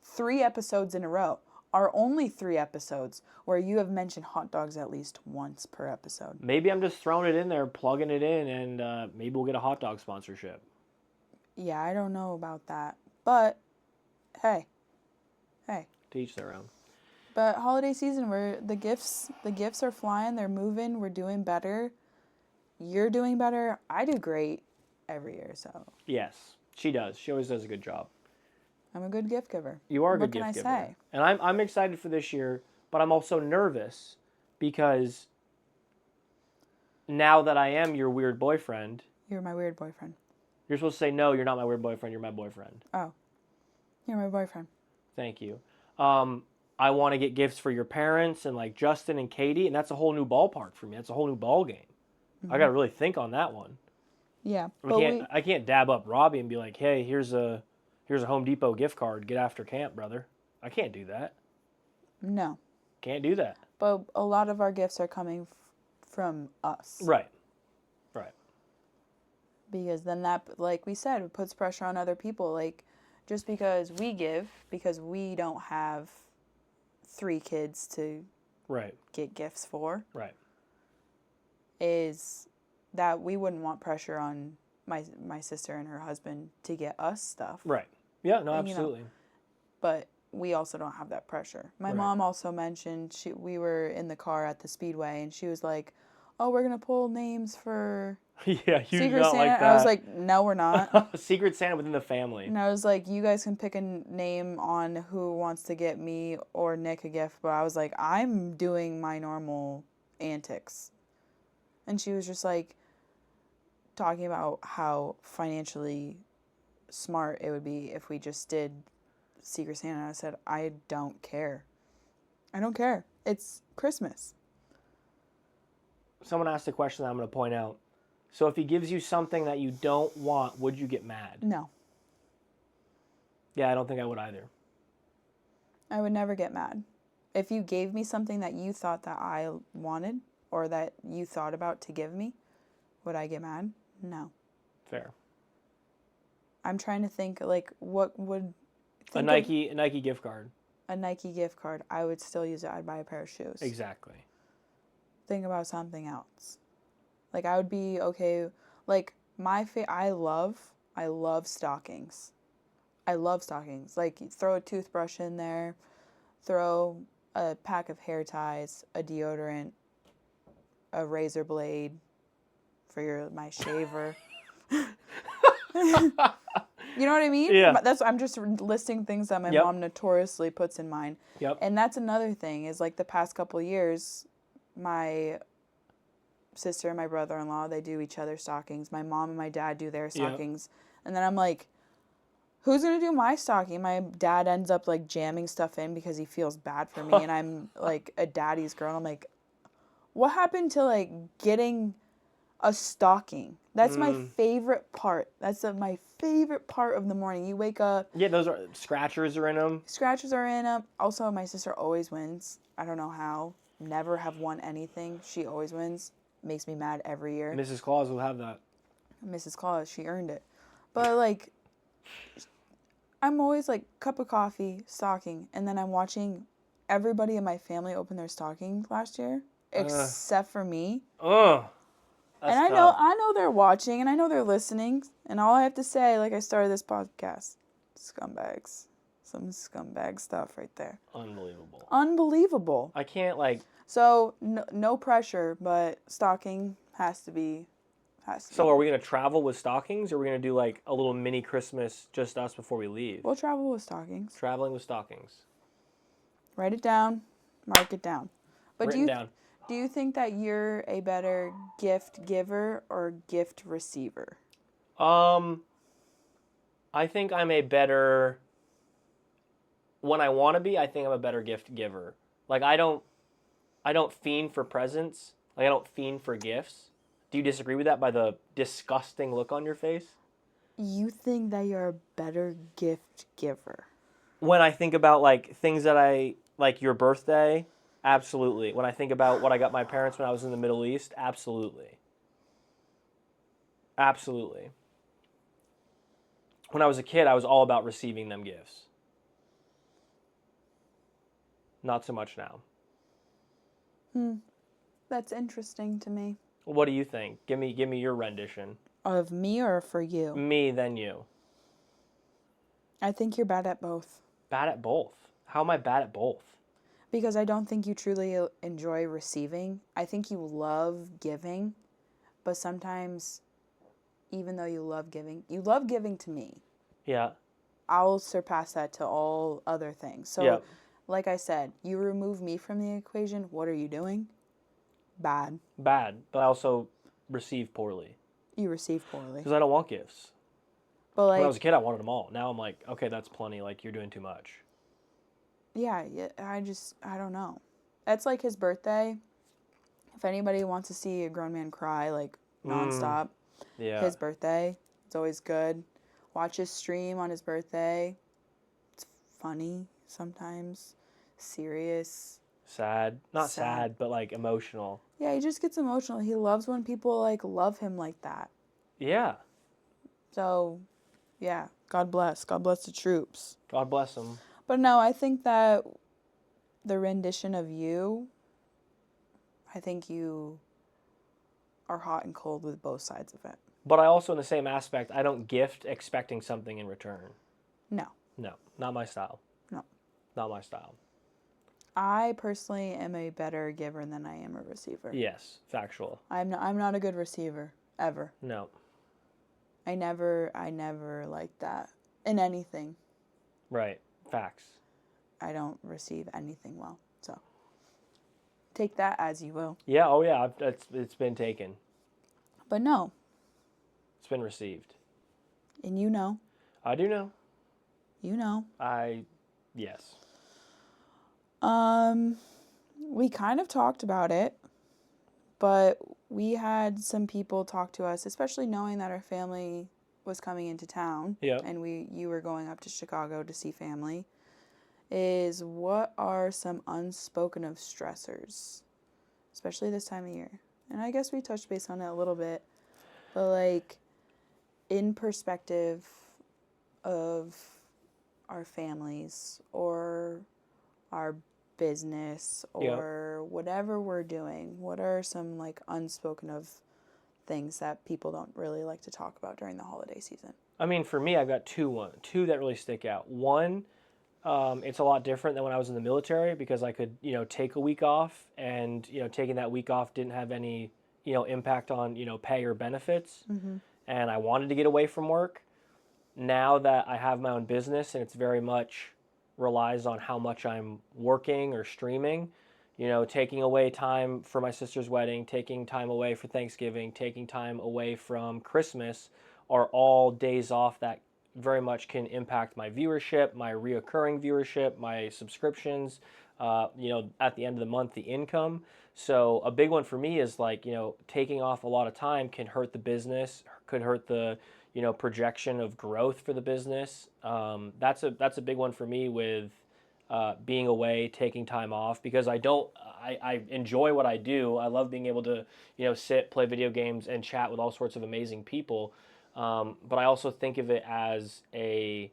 Speaker 3: 3 episodes in a row are only 3 episodes where you have mentioned hot dogs at least once per episode.
Speaker 2: Maybe I'm just throwing it in there, plugging it in, and maybe we'll get a hot dog sponsorship.
Speaker 3: Yeah, I don't know about that. But, hey.
Speaker 2: To each their own.
Speaker 3: But holiday season, the gifts are flying. They're moving. We're doing better. You're doing better. I do great every year. So
Speaker 2: yes, she does. She always does a good job.
Speaker 3: I'm a good gift giver.
Speaker 2: You are a good gift giver. What can I say? And I'm excited for this year, but I'm also nervous because now that I am your weird boyfriend.
Speaker 3: You're my weird boyfriend.
Speaker 2: You're supposed to say, no, you're not my weird boyfriend, you're my boyfriend.
Speaker 3: Oh. You're my boyfriend.
Speaker 2: Thank you. I want to get gifts for your parents and like Justin and Katie, and that's a whole new ballpark for me. That's a whole new ball game. I got to really think on that one.
Speaker 3: Yeah.
Speaker 2: I can't dab up Robbie and be like, hey, here's a Home Depot gift card. Get after camp, brother. I can't do that.
Speaker 3: No.
Speaker 2: Can't do that.
Speaker 3: But a lot of our gifts are coming from us.
Speaker 2: Right. Right.
Speaker 3: Because then that, like we said, it puts pressure on other people. Like, just because we give, because we don't have 3 kids to get gifts for.
Speaker 2: Right.
Speaker 3: Is that we wouldn't want pressure on my sister and her husband to get us stuff.
Speaker 2: Right. Yeah, no, absolutely.
Speaker 3: You know, but we also don't have that pressure. My mom also mentioned we were in the car at the Speedway and she was like, "Oh, we're going to pull names for
Speaker 2: yeah, you
Speaker 3: Secret
Speaker 2: not
Speaker 3: Santa."
Speaker 2: like that.
Speaker 3: And I was like, "No, we're not."
Speaker 2: Secret Santa within the family.
Speaker 3: And I was like, "You guys can pick a name on who wants to get me or Nick a gift." But I was like, "I'm doing my normal antics." And she was just like talking about how financially smart it would be if we just did Secret Santa. And I said, I don't care. I don't care. It's Christmas.
Speaker 2: Someone asked a question that I'm going to point out. So if he gives you something that you don't want, would you get mad?
Speaker 3: No.
Speaker 2: Yeah, I don't think I would either.
Speaker 3: I would never get mad. If you gave me something that you thought that I wanted or that you thought about to give me, would I get mad? No.
Speaker 2: Fair.
Speaker 3: I'm trying to think, like, what would...
Speaker 2: A Nike gift card.
Speaker 3: A Nike gift card. I would still use it. I'd buy a pair of shoes.
Speaker 2: Exactly.
Speaker 3: Think about something else. Like, I would be okay... Like, I love stockings. I love stockings. Like, throw a toothbrush in there, throw a pack of hair ties, a deodorant, a razor blade for my shaver. You know what I mean?
Speaker 2: Yeah.
Speaker 3: I'm just listing things that my mom notoriously puts in mine.
Speaker 2: Yep.
Speaker 3: And that's another thing is like the past couple of years, my sister and my brother-in-law, they do each other's stockings. My mom and my dad do their stockings. Yep. And then I'm like, who's going to do my stocking? My dad ends up like jamming stuff in because he feels bad for me. And I'm like a daddy's girl. And I'm like, what happened to like getting a stocking? That's my favorite part. That's my favorite part of the morning. You wake up.
Speaker 2: Yeah, those are scratchers are in them.
Speaker 3: Scratchers are in them. Also, my sister always wins. I don't know how. Never have won anything. She always wins. Makes me mad every year.
Speaker 2: Mrs. Claus will have that.
Speaker 3: Mrs. Claus, she earned it. But like, I'm always like cup of coffee, stocking, and then I'm watching everybody in my family open their stockings last year, except for me. And I know they're watching, and I know they're listening, and all I have to say, like I started this podcast, scumbags. Some scumbag stuff right there. Unbelievable.
Speaker 2: I can't, like...
Speaker 3: So, no pressure, but stocking has to be...
Speaker 2: So are we going to travel with stockings, or are we going to do, like, a little mini Christmas, just us before we leave?
Speaker 3: We'll travel with stockings.
Speaker 2: Traveling with stockings.
Speaker 3: Write it down. Mark it down. But
Speaker 2: Written down.
Speaker 3: Do you think that you're a better gift giver or gift receiver?
Speaker 2: I think I'm a better... When I want to be, I think I'm a better gift giver. Like, I don't fiend for presents. Like, I don't fiend for gifts. Do you disagree with that by the disgusting look on your face?
Speaker 3: You think that you're a better gift giver?
Speaker 2: When I think about, like, things that like your birthday... Absolutely. When I think about what I got my parents when I was in the Middle East, absolutely. Absolutely. When I was a kid, I was all about receiving them gifts. Not so much now.
Speaker 3: That's interesting to me.
Speaker 2: What do you think? Give me your rendition.
Speaker 3: Of me or for you?
Speaker 2: Me, then you.
Speaker 3: I think you're bad at both.
Speaker 2: Bad at both? How am I bad at both?
Speaker 3: Because I don't think you truly enjoy receiving. I think you love giving, but sometimes, even though you love giving to me.
Speaker 2: Yeah.
Speaker 3: I'll surpass that to all other things. So, like I said, you remove me from the equation, what are you doing? Bad.
Speaker 2: But I also receive poorly.
Speaker 3: You receive poorly.
Speaker 2: Because I don't want gifts.
Speaker 3: But like,
Speaker 2: when I was a kid, I wanted them all. Now I'm like, okay, that's plenty. Like, you're doing too much.
Speaker 3: Yeah, I don't know. It's like his birthday. If anybody wants to see a grown man cry, like, nonstop, his birthday, it's always good. Watch his stream on his birthday. It's funny sometimes. Serious.
Speaker 2: Sad. Not sad, but, like, emotional.
Speaker 3: Yeah, he just gets emotional. He loves when people, like, love him like that.
Speaker 2: Yeah.
Speaker 3: So, yeah, God bless. God bless the troops.
Speaker 2: God bless them.
Speaker 3: But no, I think that the rendition of you, I think you are hot and cold with both sides of it.
Speaker 2: But I also, in the same aspect, I don't gift expecting something in return.
Speaker 3: No.
Speaker 2: No, not my style.
Speaker 3: No.
Speaker 2: Not my style.
Speaker 3: I personally am a better giver than I am a receiver.
Speaker 2: Yes, factual.
Speaker 3: I'm not a good receiver, ever.
Speaker 2: No.
Speaker 3: I never liked that in anything.
Speaker 2: Right. Facts.
Speaker 3: I don't receive anything well. So take that as you will.
Speaker 2: Yeah, oh yeah, it's been taken.
Speaker 3: But no.
Speaker 2: It's been received.
Speaker 3: And you know.
Speaker 2: I do know.
Speaker 3: You know.
Speaker 2: Yes.
Speaker 3: We kind of talked about it, but we had some people talk to us, especially knowing that our family was coming into town.
Speaker 2: Yeah.
Speaker 3: And you were going up to Chicago to see family. Is what are some unspoken of stressors, especially this time of year? And I guess we touched base on it a little bit, but like in perspective of our families or our business or whatever we're doing, what are some like unspoken of things that people don't really like to talk about during the holiday season?
Speaker 2: I mean, for me, I've got two that really stick out. One, it's a lot different than when I was in the military because I could, take a week off and, taking that week off didn't have any, impact on, pay or benefits. Mm-hmm. And I wanted to get away from work. Now that I have my own business and it's very much relies on how much I'm working or streaming, taking away time for my sister's wedding, taking time away for Thanksgiving, taking time away from Christmas are all days off that very much can impact my viewership, my reoccurring viewership, my subscriptions, at the end of the month, the income. So a big one for me is like, taking off a lot of time can hurt the business, could hurt the, projection of growth for the business. That's a big one for me with being away, taking time off, because I enjoy what I do. I love being able to, sit, play video games, and chat with all sorts of amazing people. But I also think of it as a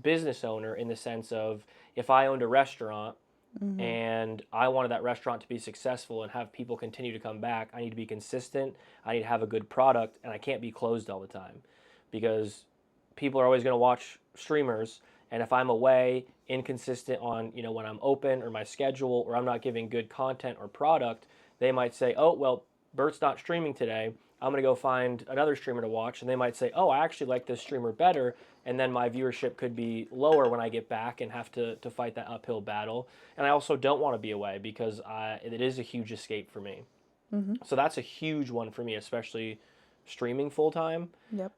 Speaker 2: business owner in the sense of if I owned a restaurant mm-hmm. and I wanted that restaurant to be successful and have people continue to come back, I need to be consistent, I need to have a good product, and I can't be closed all the time because people are always going to watch streamers, and if I'm away, inconsistent on, when I'm open or my schedule, or I'm not giving good content or product, they might say, oh, well, Bert's not streaming today, I'm going to go find another streamer to watch, and they might say, oh, I actually like this streamer better, and then my viewership could be lower when I get back and have to fight that uphill battle. And I also don't want to be away because it is a huge escape for me. Mm-hmm. So that's a huge one for me, especially streaming full-time.
Speaker 3: Yep.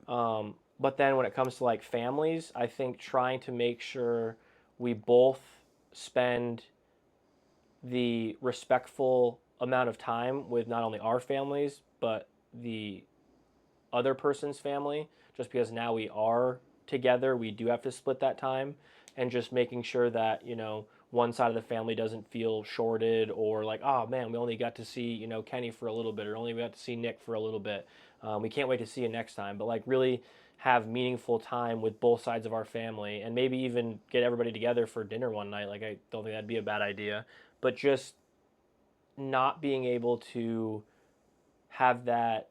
Speaker 2: But then when it comes to like families, I think trying to make sure we both spend the respectful amount of time with not only our families, but the other person's family, just because now we are together, we do have to split that time, and just making sure that, one side of the family doesn't feel shorted or like, oh man, we only got to see, Kenny for a little bit, or only we got to see Nick for a little bit. We can't wait to see you next time, but like really have meaningful time with both sides of our family, and maybe even get everybody together for dinner one night. Like, I don't think that'd be a bad idea, but just not being able to have that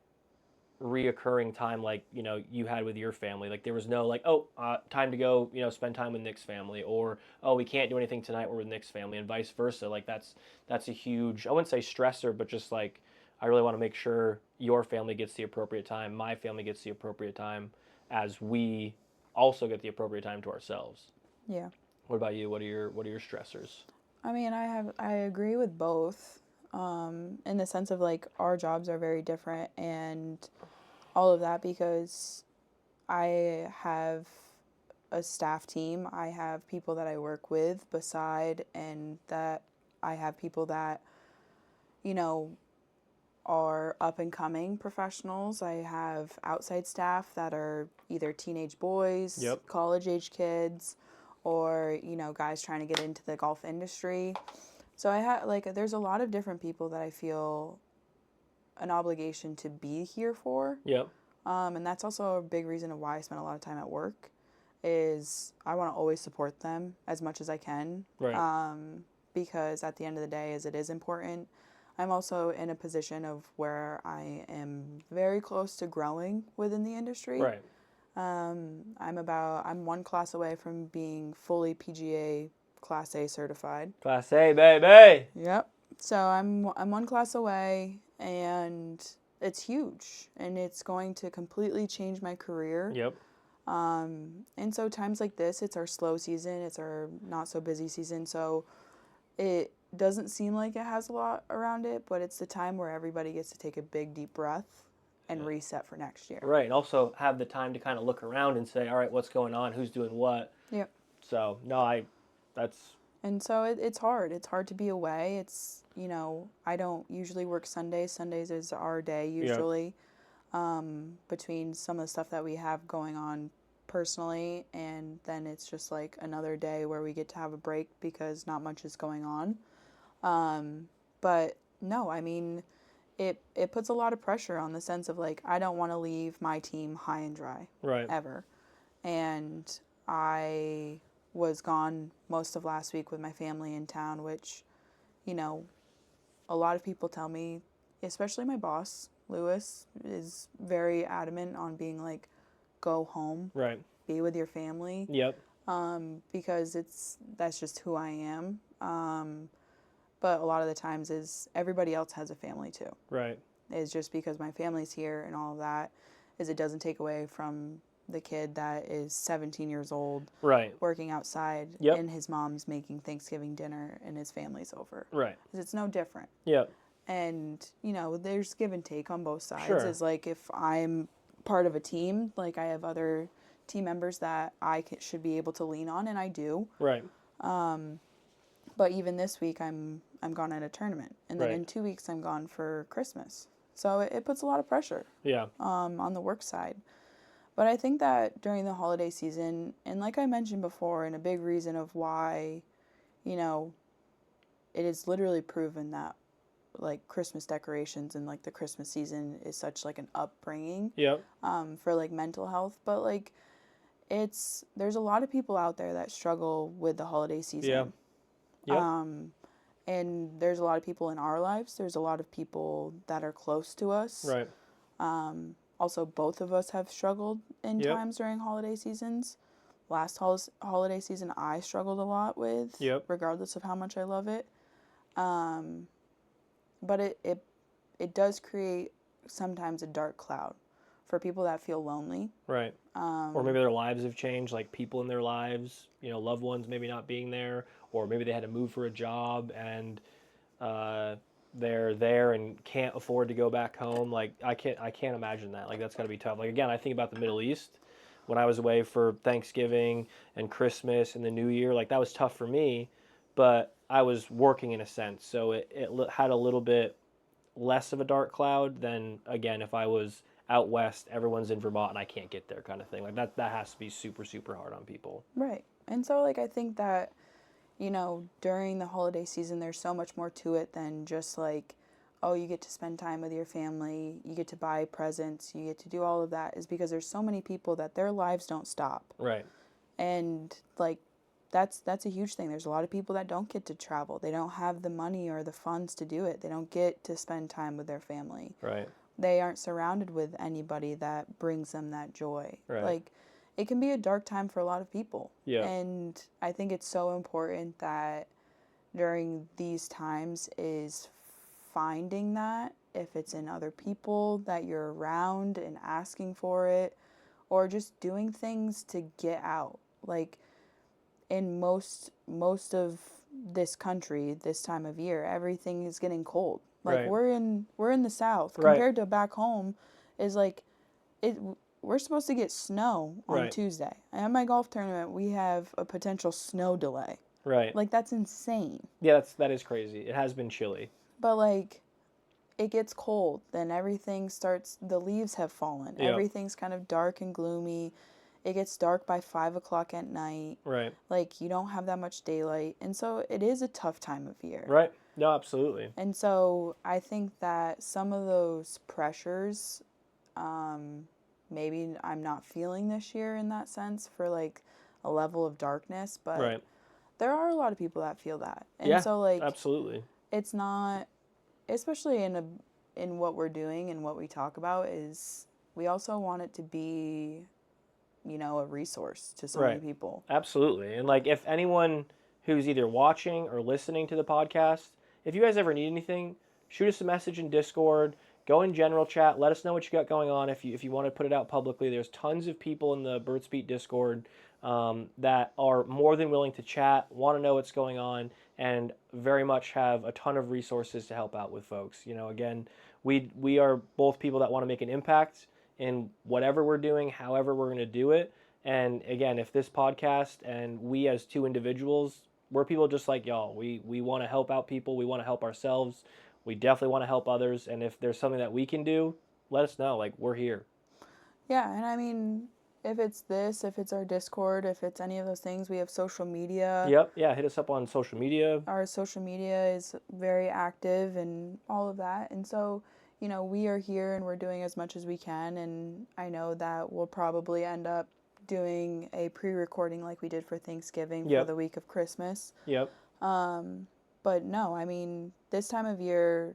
Speaker 2: reoccurring time like you had with your family. Like there was no like, oh, time to go spend time with Nick's family, or oh, we can't do anything tonight, we're with Nick's family, and vice versa. Like that's a huge, I wouldn't say stressor, but just like I really want to make sure your family gets the appropriate time, my family gets the appropriate time, as we also get the appropriate time to ourselves.
Speaker 3: Yeah.
Speaker 2: What about you? What are your stressors?
Speaker 3: I mean, I agree with both. in the sense of like our jobs are very different and all of that, because I have a staff team. I have people that I work with beside, and that I have people that, you know, are up and coming professionals. I have outside staff that are either teenage boys,
Speaker 2: Yep.
Speaker 3: college age kids, or, you know, guys trying to get into the golf industry. So I have, like, there's a lot of different people that I feel an obligation to be here for.
Speaker 2: Yep.
Speaker 3: And that's also a big reason of why I spend a lot of time at work, is I want to always support them as much as I can.
Speaker 2: Right.
Speaker 3: Because at the end of the day, as it is important, I'm also in a position of where I am very close to growing within the industry.
Speaker 2: Right.
Speaker 3: I'm one class away from being fully PGA Class A certified.
Speaker 2: Class A, baby.
Speaker 3: Yep. So I'm one class away, and it's huge, and it's going to completely change my career.
Speaker 2: Yep.
Speaker 3: And so times like this, it's our slow season, it's our not so busy season, so it doesn't seem like it has a lot around it, but it's the time where everybody gets to take a big deep breath and reset for next year.
Speaker 2: Right, and also have the time to kind of look around and say, all right, what's going on, who's doing what.
Speaker 3: Yep.
Speaker 2: So no, that's.
Speaker 3: And so it's hard. It's hard to be away. It's, you know, I don't usually work Sundays. Sundays is our day usually. Yep. Between some of the stuff that we have going on personally, and then it's just like another day where we get to have a break because not much is going on. But no, I mean, it puts a lot of pressure on the sense of like, I don't want to leave my team high and dry.
Speaker 2: Right.
Speaker 3: Ever. And I was gone most of last week with my family in town, which, you know, a lot of people tell me, especially my boss, Lewis, is very adamant on being like, go home.
Speaker 2: Right.
Speaker 3: Be with your family.
Speaker 2: Yep.
Speaker 3: Because that's just who I am. But a lot of the times is everybody else has a family too.
Speaker 2: Right.
Speaker 3: It's just because my family's here and all of that, is it doesn't take away from the kid that is 17 years old,
Speaker 2: right,
Speaker 3: working outside,
Speaker 2: yep,
Speaker 3: and his mom's making Thanksgiving dinner and his family's over.
Speaker 2: Right.
Speaker 3: 'Cause it's no different.
Speaker 2: Yep.
Speaker 3: And, you know, there's give and take on both sides.
Speaker 2: Sure.
Speaker 3: It's like if I'm part of a team, like I have other team members that should be able to lean on, and I do.
Speaker 2: Right.
Speaker 3: But even this week, I'm gone at a tournament, and then
Speaker 2: right,
Speaker 3: in 2 weeks, I'm gone for Christmas. So it puts a lot of pressure.
Speaker 2: Yeah.
Speaker 3: On the work side. But I think that during the holiday season, and like I mentioned before, and a big reason of why, you know, it is literally proven that like Christmas decorations and like the Christmas season is such like an upbringing.
Speaker 2: Yep.
Speaker 3: For like mental health, but like there's a lot of people out there that struggle with the holiday season.
Speaker 2: Yeah. Yep.
Speaker 3: And there's a lot of people in our lives. There's a lot of people that are close to us.
Speaker 2: Right.
Speaker 3: Also, both of us have struggled in
Speaker 2: Yep.
Speaker 3: times during holiday seasons. Last holiday season, I struggled a lot with,
Speaker 2: Yep.
Speaker 3: regardless of how much I love it. But it does create sometimes a dark cloud for people that feel lonely.
Speaker 2: Right. Or maybe their lives have changed, like people in their lives, you know, loved ones maybe not being there, or maybe they had to move for a job and they're there and can't afford to go back home. Like I can't imagine that. Like that's got to be tough. Like again, I think about the Middle East when I was away for Thanksgiving and Christmas and the New Year. Like that was tough for me, but I was working in a sense, so it had a little bit less of a dark cloud than again if I was out west, everyone's in Vermont and I can't get there kind of thing. Like that has to be super, super hard on people.
Speaker 3: Right. And so like I think that, you know, during the holiday season there's so much more to it than just like, oh, you get to spend time with your family, you get to buy presents, you get to do all of that, is because there's so many people that their lives don't stop.
Speaker 2: Right.
Speaker 3: And like that's a huge thing. There's a lot of people that don't get to travel. They don't have the money or the funds to do it. They don't get to spend time with their family.
Speaker 2: Right.
Speaker 3: They aren't surrounded with anybody that brings them that joy.
Speaker 2: Right.
Speaker 3: Like, it can be a dark time for a lot of people.
Speaker 2: Yeah.
Speaker 3: And I think it's so important that during these times is finding that, if it's in other people that you're around and asking for it, or just doing things to get out. Like, in most of this country, this time of year, everything is getting cold. Like
Speaker 2: Right.
Speaker 3: we're in the South
Speaker 2: Right.
Speaker 3: compared to back home is like it we're supposed to get snow on
Speaker 2: Right.
Speaker 3: Tuesday. At my golf tournament, we have a potential snow delay.
Speaker 2: Right.
Speaker 3: Like that's insane.
Speaker 2: Yeah, that is crazy. It has been chilly.
Speaker 3: But like it gets cold, then everything starts, the leaves have fallen.
Speaker 2: Yep.
Speaker 3: Everything's kind of dark and gloomy. It gets dark by 5 o'clock at night.
Speaker 2: Right.
Speaker 3: Like you don't have that much daylight. And so it is a tough time of year.
Speaker 2: Right. No, absolutely.
Speaker 3: And so I think that some of those pressures, maybe I'm not feeling this year in that sense for like a level of darkness, but
Speaker 2: Right.
Speaker 3: there are a lot of people that feel that. And
Speaker 2: Yeah,
Speaker 3: so like
Speaker 2: absolutely.
Speaker 3: it's not, especially in what we're doing and what we talk about, is we also want it to be, you know, a resource to so many people.
Speaker 2: Absolutely. And like if anyone who's either watching or listening to the podcast, if you guys ever need anything, shoot us a message in Discord, go in general chat, let us know what you got going on. If you want to put it out publicly, there's tons of people in the Burt's Beat Discord that are more than willing to chat, want to know what's going on, and very much have a ton of resources to help out with folks. You know, again, we are both people that want to make an impact in whatever we're doing, however we're going to do it. And again, if this podcast and we as two individuals, we're people just like y'all. We want to help out people. We want to help ourselves. We definitely want to help others. And if there's something that we can do, let us know. Like, we're here.
Speaker 3: Yeah, and I mean, if it's this, if it's our Discord, if it's any of those things, we have social media.
Speaker 2: Yep. Yeah, hit us up on social media.
Speaker 3: Our social media is very active and all of that. And so, you know, we are here and we're doing as much as we can. And I know that we'll probably end up doing a pre-recording like we did for Thanksgiving for the week of Christmas.
Speaker 2: Yep.
Speaker 3: But no, I mean, this time of year,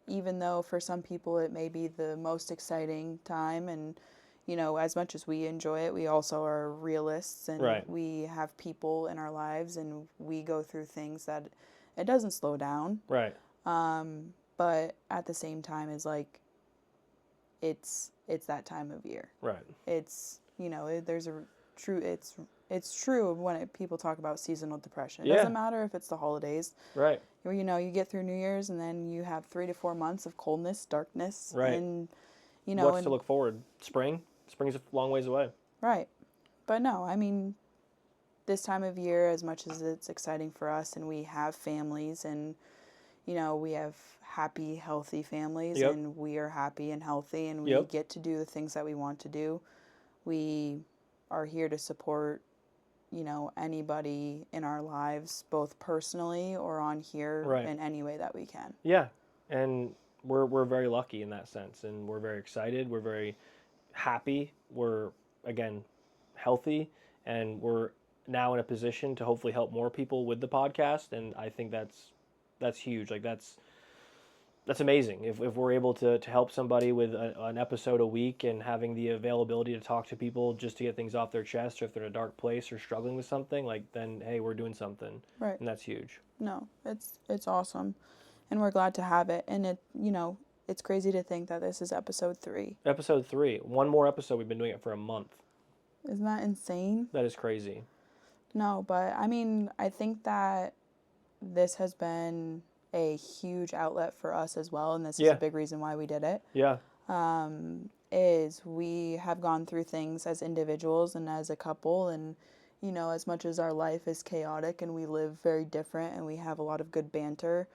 Speaker 3: even though for some people it may be the most exciting time, and, you know, as much as we enjoy it, we also are realists, and we have people in our lives, and we go through things that it doesn't slow down.
Speaker 2: Right.
Speaker 3: But at the same time, is like, it's that time of year.
Speaker 2: Right.
Speaker 3: It's, you know, there's a true, it's true when people talk about seasonal depression. It doesn't matter if it's the holidays.
Speaker 2: Right.
Speaker 3: You know, you get through New Year's and then you have 3 to 4 months of coldness, darkness.
Speaker 2: Right.
Speaker 3: And, you know.
Speaker 2: What's to look forward? Spring? Spring's a long ways away.
Speaker 3: Right. But no, I mean, this time of year, as much as it's exciting for us and we have families and, you know, we have happy, healthy families and we are happy and healthy and we get to do the things that we want to do. We are here to support, you know, anybody in our lives, both personally or on here in any way that we can. Yeah.
Speaker 2: And we're very lucky in that sense. And we're very excited. We're very happy. We're, again, healthy. And we're now in a position to hopefully help more people with the podcast. And I think that's huge. Like, that's amazing. If we're able to help somebody with an episode a week and having the availability to talk to people just to get things off their chest, or if they're in a dark place or struggling with something, like, then, hey, we're doing something.
Speaker 3: Right.
Speaker 2: And that's huge.
Speaker 3: No, it's awesome. And we're glad to have it. And it, you know, it's crazy to think that this is episode 3.
Speaker 2: Episode 3. One more episode. We've been doing it for a month.
Speaker 3: Isn't that insane?
Speaker 2: That is crazy.
Speaker 3: No, but I mean, I think that this has been a huge outlet for us as well, and this is a big reason why we did it.
Speaker 2: Yeah.
Speaker 3: Is we have gone through things as individuals and as a couple, and, you know, as much as our life is chaotic and we live very different and we have a lot of good banter,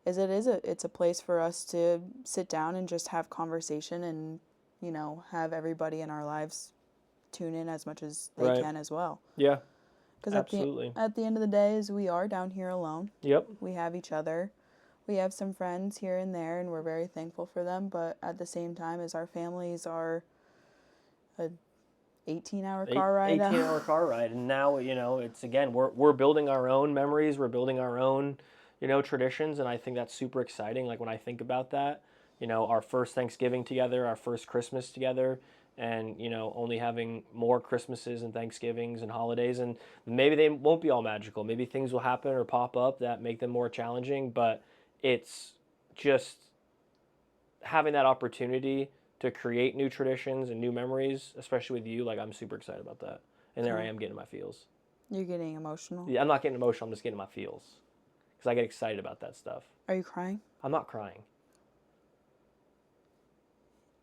Speaker 3: it's a place for us to sit down and just have conversation and, you know, have everybody in our lives tune in as much as they can as well.
Speaker 2: Yeah.
Speaker 3: Because
Speaker 2: absolutely.
Speaker 3: At the end of the day, is we are down here alone.
Speaker 2: Yep.
Speaker 3: We have each other. We have some friends here and there, and we're very thankful for them. But at the same time, as our families are a 18-hour car ride.
Speaker 2: 18-hour car ride. And now, you know, it's, again, we're building our own memories. We're building our own, you know, traditions. And I think that's super exciting. Like, when I think about that, you know, our first Thanksgiving together, our first Christmas together, and, you know, only having more Christmases and Thanksgivings and holidays. And maybe they won't be all magical. Maybe things will happen or pop up that make them more challenging. But it's just having that opportunity to create new traditions and new memories, especially with you. Like, I'm super excited about that. And there I am getting my feels.
Speaker 3: You're getting emotional?
Speaker 2: Yeah, I'm not getting emotional. I'm just getting my feels. because I get excited about that stuff.
Speaker 3: Are you crying?
Speaker 2: I'm not crying.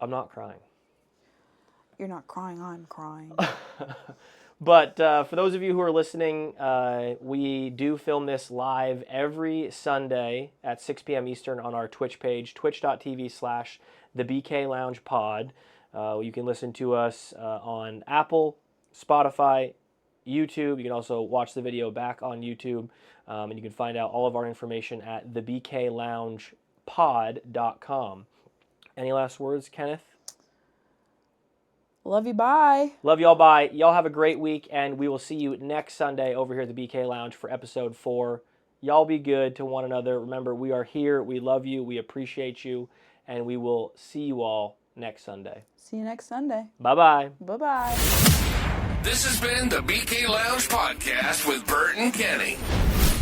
Speaker 2: I'm not crying.
Speaker 3: You're not crying, I'm crying.
Speaker 2: But for those of you who are listening, we do film this live every Sunday at 6 p.m. Eastern on our Twitch page, twitch.tv/thebkloungepod. You can listen to us on Apple, Spotify, YouTube. You can also watch the video back on YouTube. And you can find out all of our information at thebkloungepod.com. Any last words, Kenneth?
Speaker 3: Love you, bye.
Speaker 2: Love y'all, bye. Y'all have a great week, and we will see you next Sunday over here at the BK Lounge for episode 4. Y'all be good to one another. Remember, we are here. We love you. We appreciate you, and we will see you all next Sunday.
Speaker 3: See you next Sunday.
Speaker 2: Bye-bye.
Speaker 3: Bye-bye.
Speaker 1: This has been the BK Lounge Podcast with Burt and Kenny.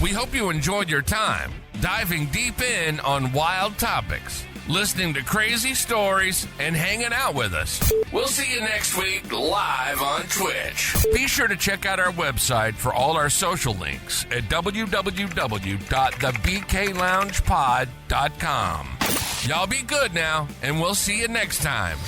Speaker 1: We hope you enjoyed your time diving deep in on wild topics, listening to crazy stories, and hanging out with us. We'll see you next week live on Twitch. Be sure to check out our website for all our social links at www.thebkloungepod.com. Y'all be good now, and we'll see you next time.